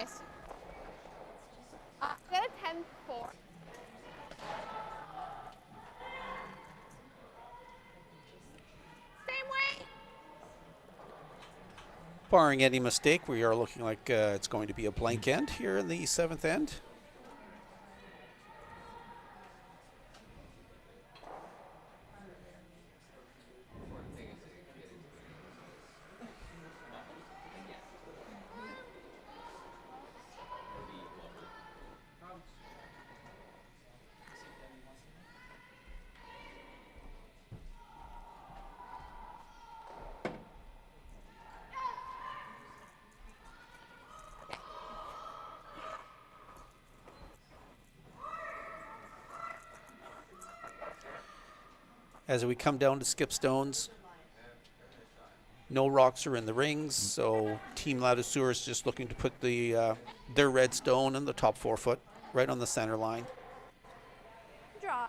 Nice. Get a 10-4. Same way. Barring any mistake, we are looking like it's going to be a blank end here in the 7th end. As we come down to skip stones, no rocks are in the rings, so Team Ladouceur is just looking to put their red stone in the top 4 foot, right on the center line. Draw.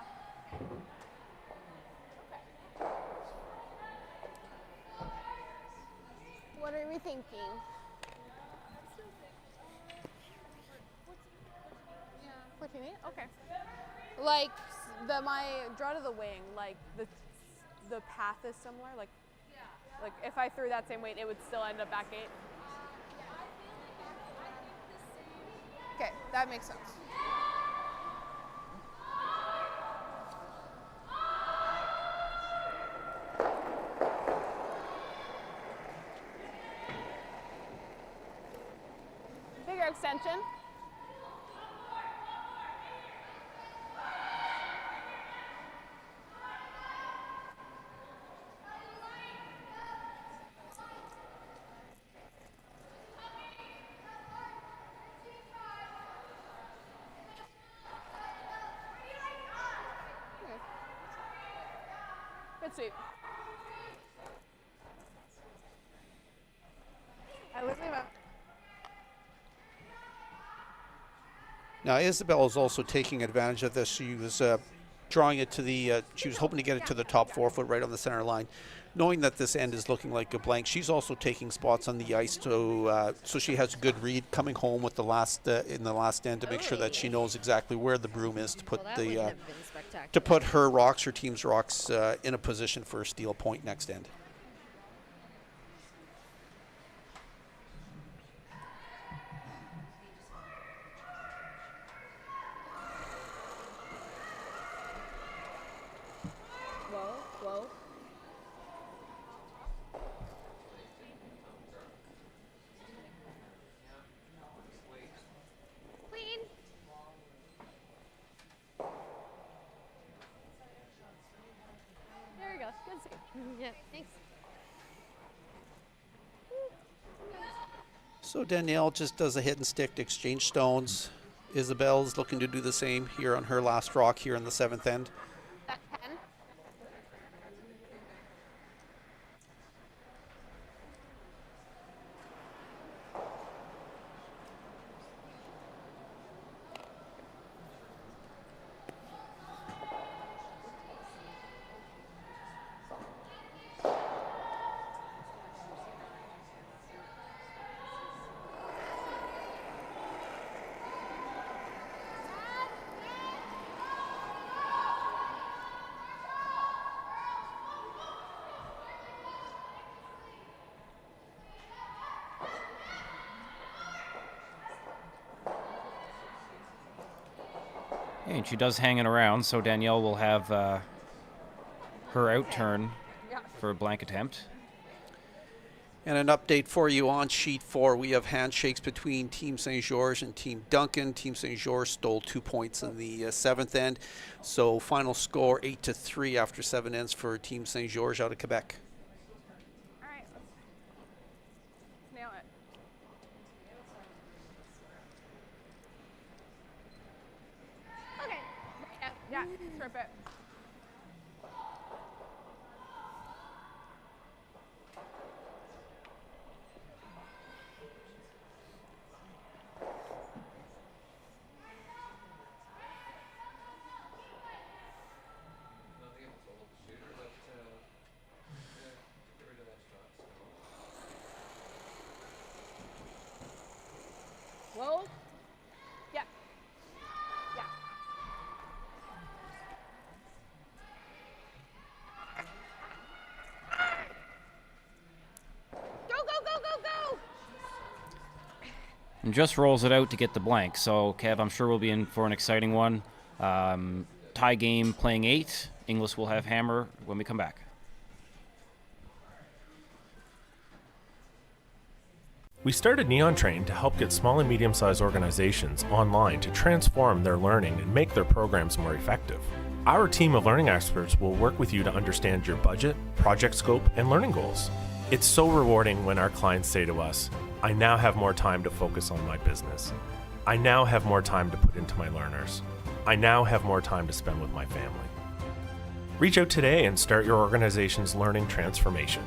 What are we thinking? 14-8? Okay. Like my draw to the wing, like the path is similar. Like if I threw that same weight, it would still end up back 8. Okay, that makes sense. Bigger extension. Good sweep. I literally went. Now Isabelle is also taking advantage of this. She was drawing it to the, she was hoping to get it to the top 4 foot right on the center line. Knowing that this end is looking like a blank, she's also taking spots on the ice to, so she has a good read coming home with the last in the last end to make sure that she knows exactly where the broom is to put to put her rocks, her team's rocks, in a position for a steal point next end. Whoa. Clean. There we go. Good save. Yeah, thanks. So Danielle just does a hit and stick to exchange stones. Isabelle's looking to do the same here on her last rock here in the 7th end. That 10. And she does hang it around, so Danielle will have her out turn for a blank attempt. And an update for you on sheet 4. We have handshakes between Team St. George and Team Duncan. Team St. George stole 2 points in the 7th end. So final score 8-3 after 7 ends for Team St. George out of Quebec. All right. Let's nail it. Okay. Yeah. Strip it. Whoa. and just rolls it out to get the blank. So, Kev, I'm sure we'll be in for an exciting one. Tie game playing 8. Inglis will have hammer when we come back. We started Neon Train to help get small and medium-sized organizations online to transform their learning and make their programs more effective. Our team of learning experts will work with you to understand your budget, project scope, and learning goals. It's so rewarding when our clients say to us, I now have more time to focus on my business. I now have more time to put into my learners. I now have more time to spend with my family. Reach out today and start your organization's learning transformation.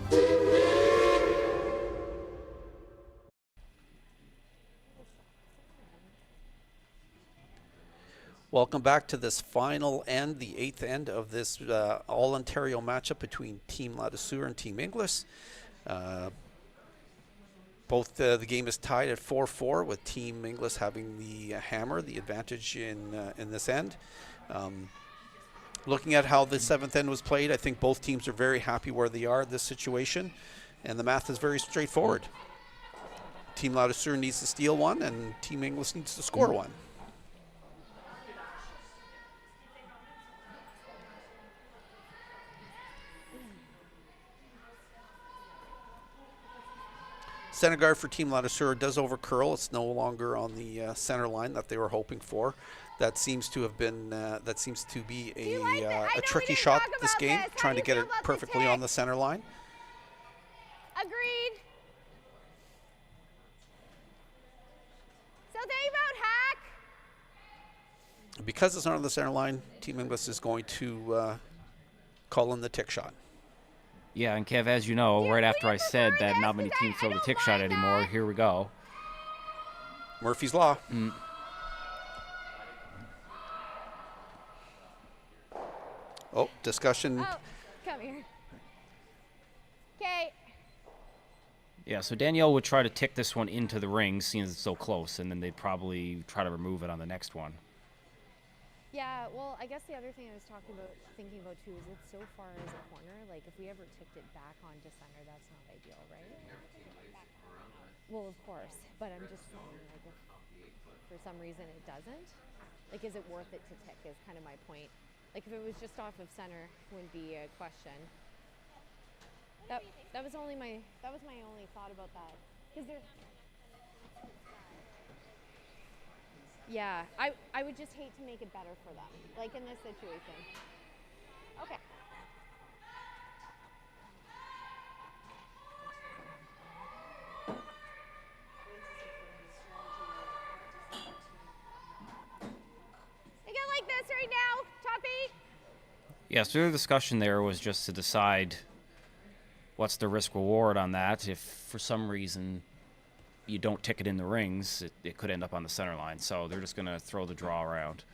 Welcome back to this final end, the 8th end of this All-Ontario matchup between Team Ladouceur and Team Inglis. Both the game is tied at 4-4 with Team Inglis having the hammer, the advantage in this end. Looking at how the 7th end was played, I think both teams are very happy where they are in this situation, and the math is very straightforward. Team Ladouceur needs to steal one, and Team Inglis needs to score one. Center guard for Team Ladouceur does over curl. It's no longer on the center line that they were hoping for. That seems to have been that seems to be a tricky shot this game, trying to get it perfectly on the center line. Agreed. So think about hack. Because it's not on the center line, Team Inglis is going to call in the tick shot. Yeah, and Kev, as you know, right after I said that not many teams throw the tick shot anymore, here we go. Murphy's Law. Oh, discussion. Oh, come here. Okay. Yeah, so Danielle would try to tick this one into the ring, seeing as it's so close, and then they'd probably try to remove it on the next one. Yeah, well, I guess the other thing I was thinking about too, is it's so far as a corner. Like, if we ever tipped it back onto center, that's not ideal, right? Well, of course, but I'm just saying, like, if for some reason it doesn't, like, is it worth it to tick? Is kind of my point. Like, if it was just off of center, wouldn't be a question. That was my only thought about that, because there's. Yeah, I would just hate to make it better for them, like in this situation. Okay. They get like this right now, top 8. Yeah, so the discussion there was just to decide what's the risk reward on that. If for some reason you don't tick it in the rings, it could end up on the center line. So they're just going to throw the draw around.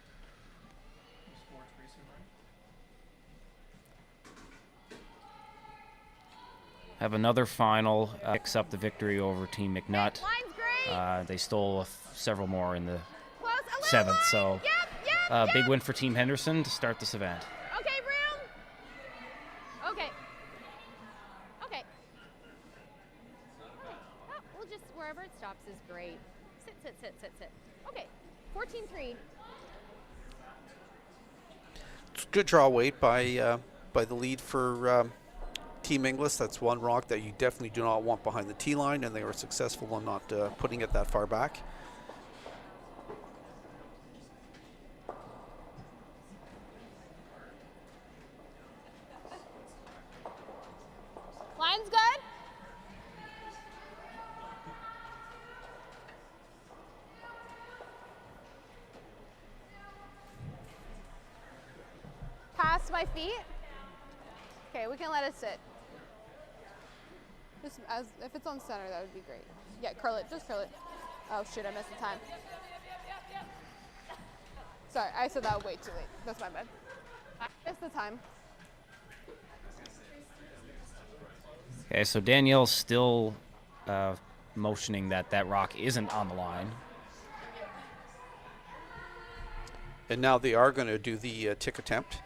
Have another final. Picks up the victory over Team McNutt. Line's great. They stole several more in the Close. A little 7th. line. So Yep. big win for Team Henderson to start this event. Okay, room. Okay. Okay. Oh, we'll just, wherever it stops is great. Sit. Okay, 14-3. It's good draw weight by the lead for Team Inglis. That's one rock that you definitely do not want behind the tee line, and they were successful in not putting it that far back. Line's good. Past my feet. Okay, we can let it sit. Just if it's on center, that would be great. Yeah, curl it. Just curl it. Oh shoot, I missed the time. Sorry, I said that way too late. That's my bad. I missed the time. Okay, so Danielle's still motioning that rock isn't on the line. And now they are going to do the tick attempt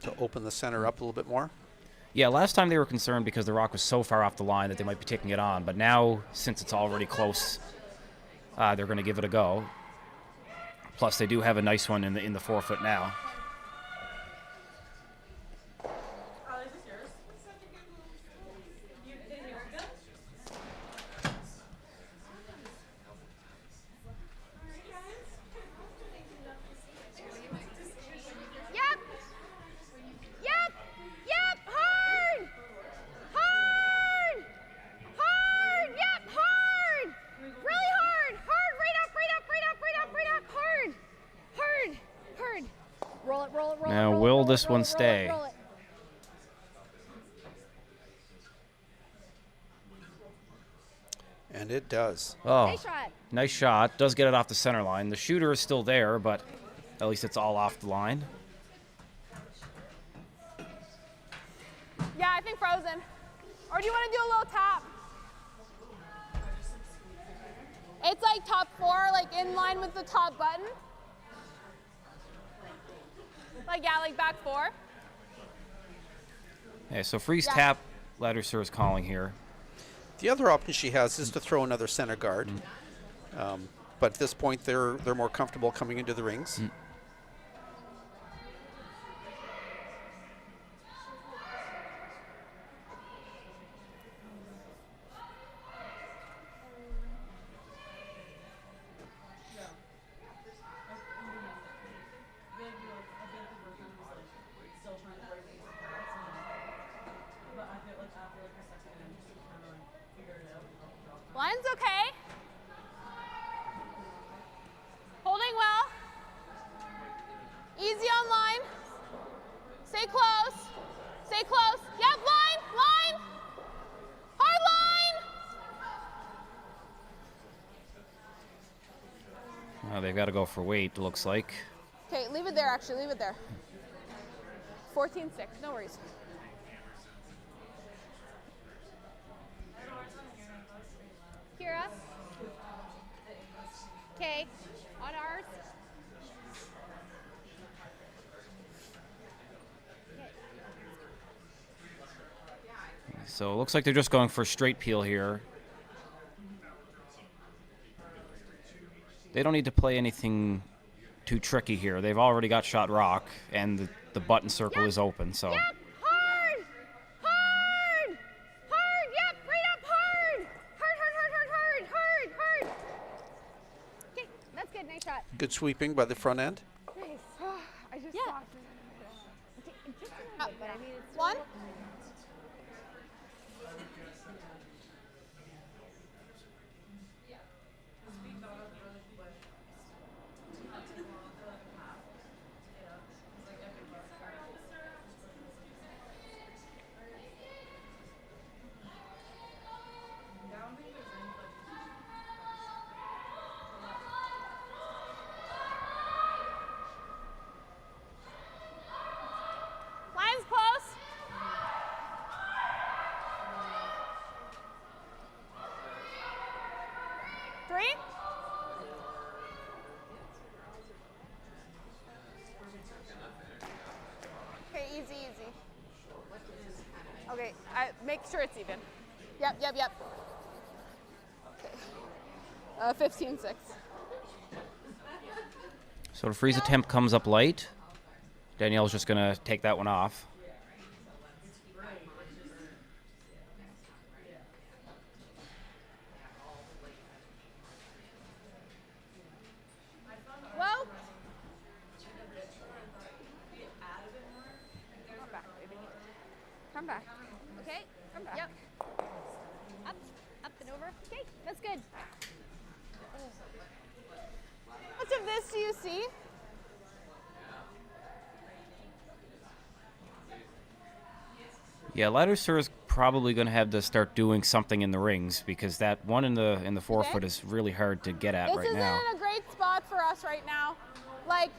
to open the center up a little bit more. Yeah, last time they were concerned because the rock was so far off the line that they might be taking it on. But now, since it's already close, they're going to give it a go. Plus, they do have a nice one in the 4-foot now. Now, will this one stay? And it does. Oh, Nice shot. nice shot. Does get it off the center line. The shooter is still there, but at least it's all off the line. Yeah, I think frozen. Or do you want to do a little tap? It's like top 4, like in line with the top button. Like, yeah, like back 4. Okay, so freeze tap, Ladouceur is calling here. The other option she has is to throw another center guard. But at this point, they're more comfortable coming into the rings. Line's okay. Holding well. Easy on line. Stay close. Stay close. Yep, line. Hard line. They've got to go for weight, looks like. Okay, leave it there, actually. Leave it there. 14-6. No worries. Kira. Okay. On ours. So it looks like they're just going for a straight peel here. They don't need to play anything too tricky here. They've already got shot rock, and the button circle is open. So. Yep, hard. Yep, right up, hard. Hard. Okay, that's good. Nice shot. Good sweeping by the front end. Nice. I just Yeah. thought. Just a little bit, but I mean it's One. Line's close. Three. Okay, easy. Okay, make sure it's even. Yep. Okay. 15-6. So the freeze attempt comes up light. Danielle's just going to take that one off. Well. Come back, baby. Come back. okay. Come back. Yep. Up and over. Okay, that's good. Much of this do you see? Yeah, Ladouceur is probably going to have to start doing something in the rings because that one in the 4-foot is really hard to get at This right isn't now. a great spot for us right now. Like,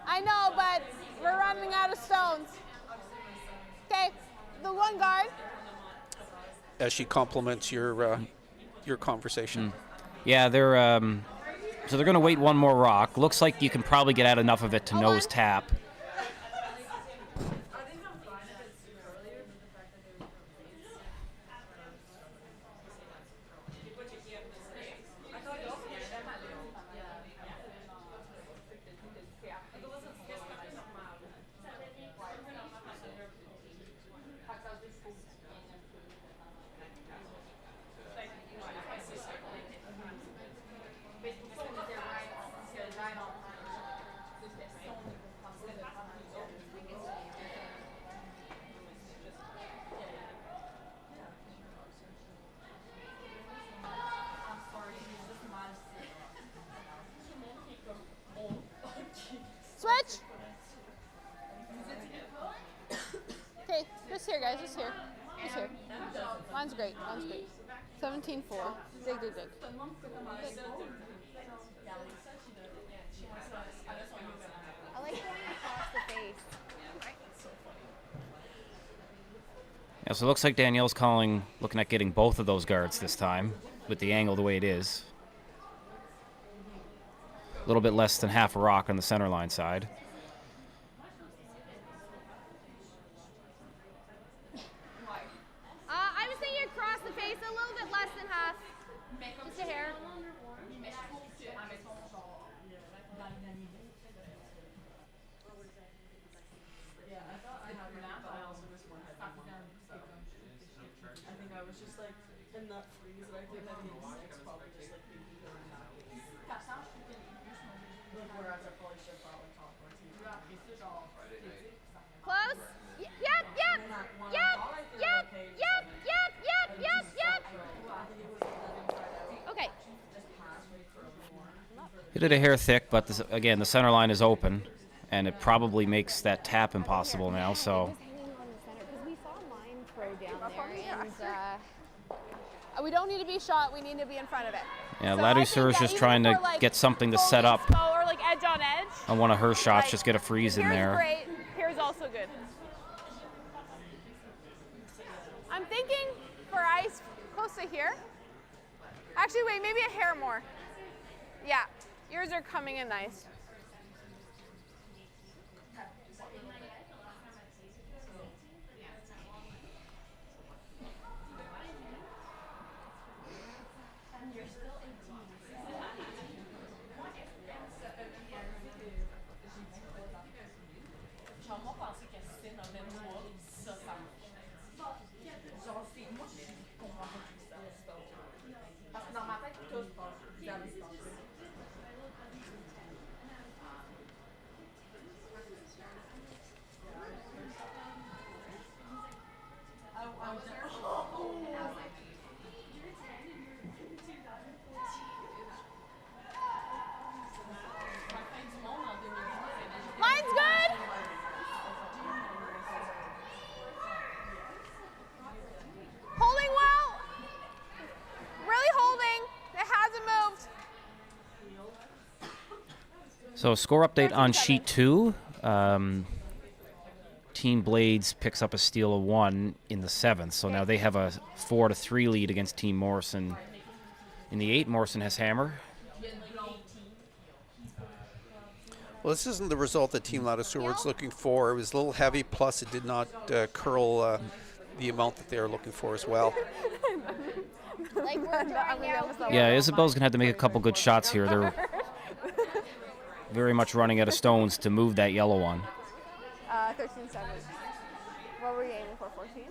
I know, but we're running out of stones. Okay, the one guard. As she compliments your conversation. Yeah, they're so they're going to wait one more rock. Looks like you can probably get out enough of it to Hold nose on. tap. 17-4. Dig, dig, dig. I like going across the face. Yeah, so it looks like Danielle's looking at getting both of those guards this time with the angle the way it is. A little bit less than half a rock on the center line side. I was thinking across the face, a little bit less than half. Just a hair. Close? Yep, yep, yep, yep, yep, yep, yep, yep, yep. Okay. Hit it a hair thick, but again, the center line is open, and it probably makes that tap impossible now, so... Because we saw mine throw down there, and We don't need to be shot. We need to be in front of it. Yeah, So Ladouceur is just trying to get something to set up Or like edge on edge. on one of her shots, just get a freeze in Here's there. great. Here's also good. I'm thinking for ice close to here. Actually, wait, maybe a hair more. Yeah, yours are coming in nice. Line's good. Holding well. Really holding. It hasn't moved. So score update on sheet 2. Team Blades picks up a steal of 1 in the 7th, so now they have a 4-3 lead against Team Morrison. In the 8, Morrison has hammer. Well, this isn't the result that Team Ladouceur was looking for. It was a little heavy, plus it did not curl the amount that they were looking for as well. like we're drawing now. Yeah, Isabelle's going to have to make a couple good shots here. They're very much running out of stones to move that yellow one. 13-7. What were you aiming for? 14?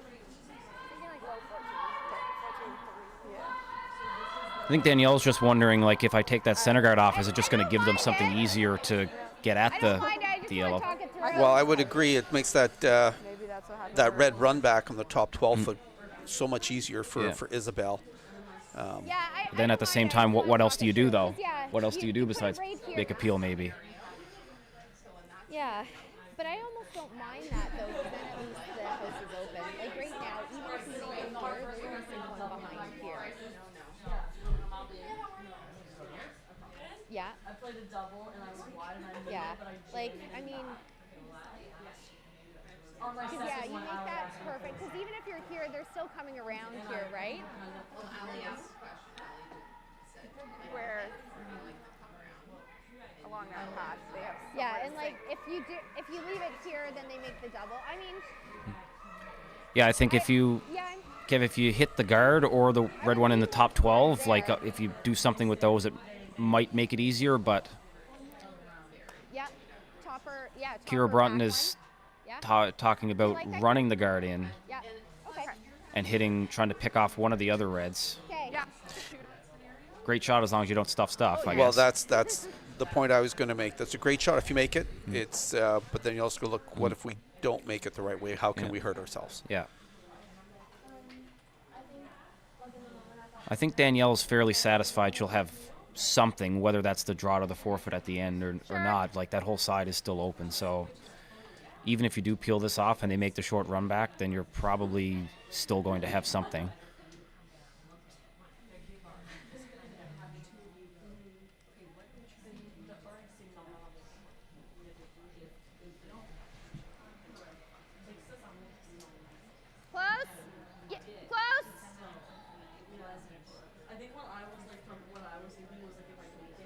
I think Danielle's just wondering, like, if I take that center guard off, is it just going to give them something easier to get at the yellow? Well, I would agree. It makes that that red run back on the top 12 foot so much easier for Isabelle. Then at the same time, what else do you do, though? What else do you do besides make a peel, maybe? Yeah, but I almost don't mind that, though, because then at least the house is open. Like right now, even if you make it here, there's going to be one behind here. Yeah. I played a double and I was wide and I moved Yeah. it, but I Like, I mean, because yeah, you make that perfect. Because even if you're here, they're still coming around here, right? Where along that path they have. Yeah, and like if you leave it here, then they make the double. I mean, Yeah, I think if you, Kev, if you hit the guard or the red one in the top 12, like if you do something with those, it might make it easier, but yeah, topper, yeah. Kira Brunton is talking about running the guard in Yeah. Okay. and trying to pick off one of the other reds. Okay. Yeah. Great shot as long as you don't stuff, I Well, guess. that's the point I was going to make. That's a great shot if you make it. It's but then you also go look, what if we don't make it the right way? How can we hurt ourselves? Yeah. I think Danielle's fairly satisfied she'll have something, whether that's the draw to the forfeit at the end or not. Like, that whole side is still open, so even if you do peel this off and they make the short run back, then you're probably still going to have something.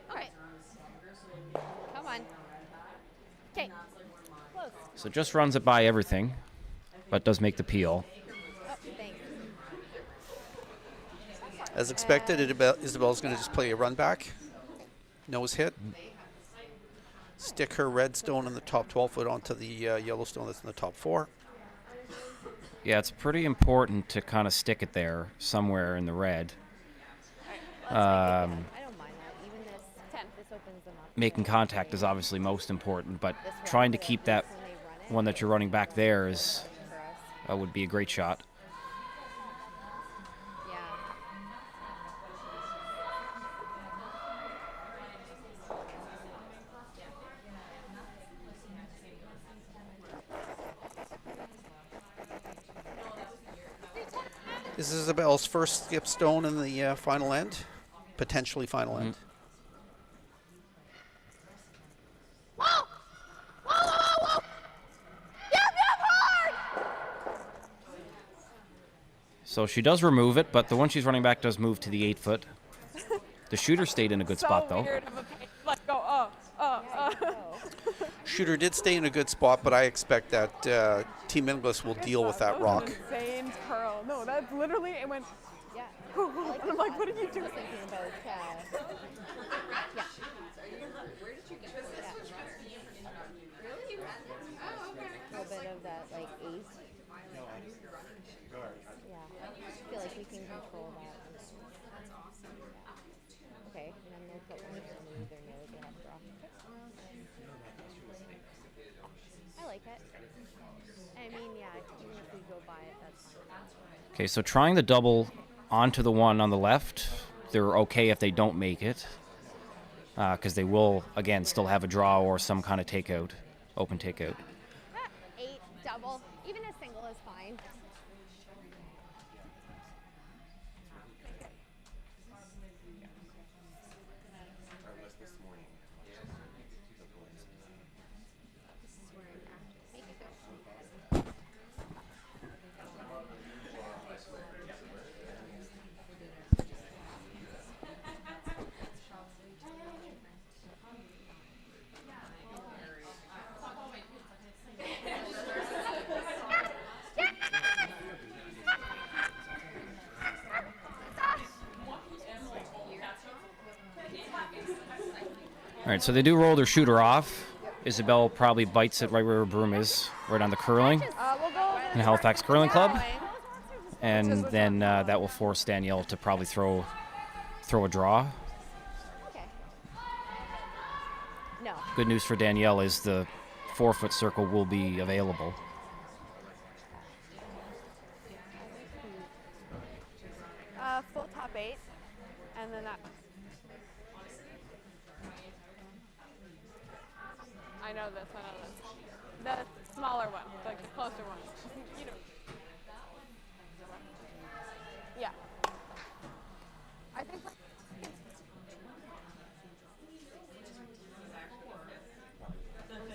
Okay. Come on. Okay. Close. So just runs it by everything, but does make the peel. Oh, thanks. As expected, Isabelle's going to just play a run back. Nose hit. Stick her red stone in the top 12 foot onto the yellow stone that's in the top 4. Yeah, it's pretty important to kind of stick it there somewhere in the red. I don't mind that. Even this opens them up. Making contact is obviously most important, but trying to keep that one that you're running back there is would be a great shot. Yeah. This is Isabelle's first skip stone in the final end, potentially final end. So she does remove it, but the one she's running back does move to the 8 foot. The shooter stayed in a good spot, though. Weird of a pace. Let's go. Shooter did stay in a good spot, but I expect that Team Inglis will deal with that rock. Insane curl. No, that's literally, it went. Yeah. And I'm like, what are you doing? Thinking about yeah. A little bit of that like ace. Yeah. I feel like we can control that. Okay, and then we'll put one to either know they have draw. I like it. I mean, yeah, even if we go by it, that's fine. Okay, so trying the double onto the one on the left, they're okay if they don't make it, because they will, again, still have a draw or some kind of takeout, open takeout. 8, double, even a single is fine. All right, so they do roll their shooter off. Isabelle probably bites it right where her broom is, right on the curling in Halifax Curling Club. And then that will force Danielle to probably throw a draw. Okay. No. Good news for Danielle is the 4 foot circle will be available. Full top 8, and then that. I know this. The smaller one, like the closer one. You know. Yeah. I think.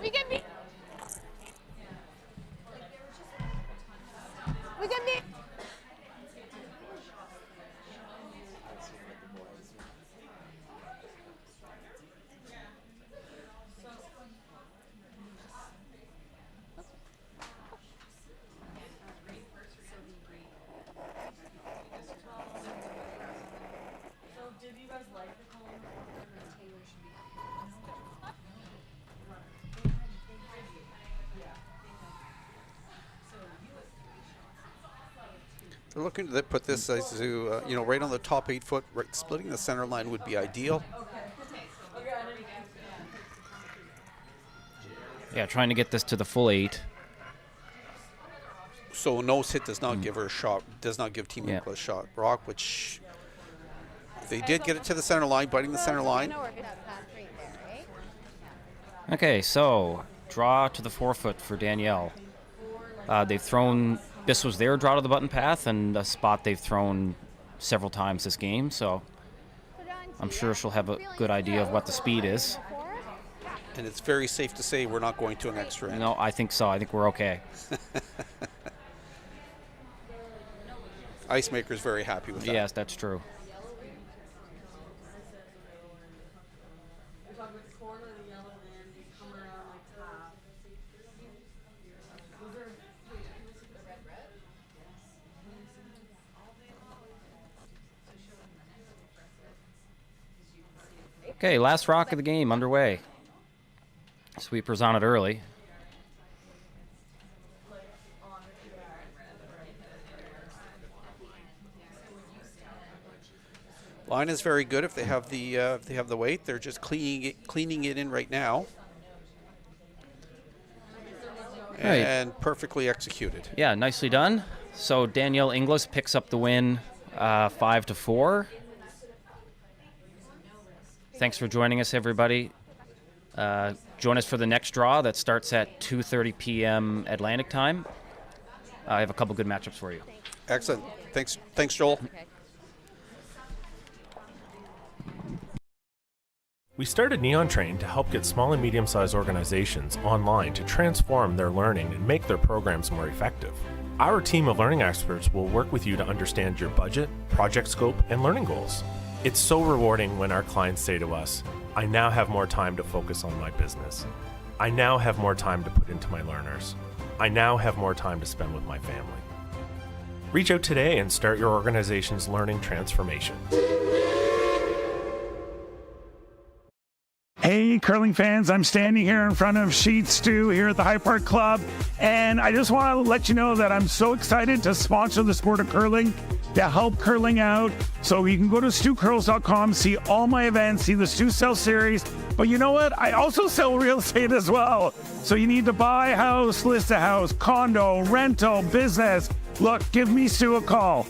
We can be. We can be. They're looking to put this as to, right on the top 8 foot. Right, splitting the center line would be ideal. Yeah, trying to get this to the full 8. So nose hit does not give her a shot, does not give Team Yeah. Inglis a shot. Rock, which they did get it to the center line, biting the center line. Okay, so draw to the 4 foot for Danielle. They've thrown, this was their draw to the button path, and a spot they've thrown several times this game, so I'm sure she'll have a good idea of what the speed is. And it's very safe to say we're not going to an extra end. No, I think so. I think we're okay. ice maker's very happy with that. Yes, that's true. Okay, last rock of the game underway. Sweepers on it early. Line is very good if they have the weight. They're just cleaning it in right now. And perfectly executed. Yeah, nicely done. So Danielle Inglis picks up the win 5-4. Thanks for joining us, everybody. Join us for the next draw that starts at 2:30 p.m. Atlantic time. I have a couple good matchups for you. Excellent. Thanks, Joel. Okay. We started Neon Train to help get small and medium-sized organizations online to transform their learning and make their programs more effective. Our team of learning experts will work with you to understand your budget, project scope, and learning goals. It's so rewarding when our clients say to us, I now have more time to focus on my business. I now have more time to put into my learners. I now have more time to spend with my family. Reach out today and start your organization's learning transformation. Hey, curling fans, I'm standing here in front of Sheet Stew here at the High Park Club, and I just want to let you know that I'm so excited to sponsor the sport of curling, to help curling out. So you can go to stewcurls.com, see all my events, see the Stew Sell series, but you know what? I also sell real estate as well. So you need to buy a house, list a house, condo, rental, business. Look, give me Stu a call.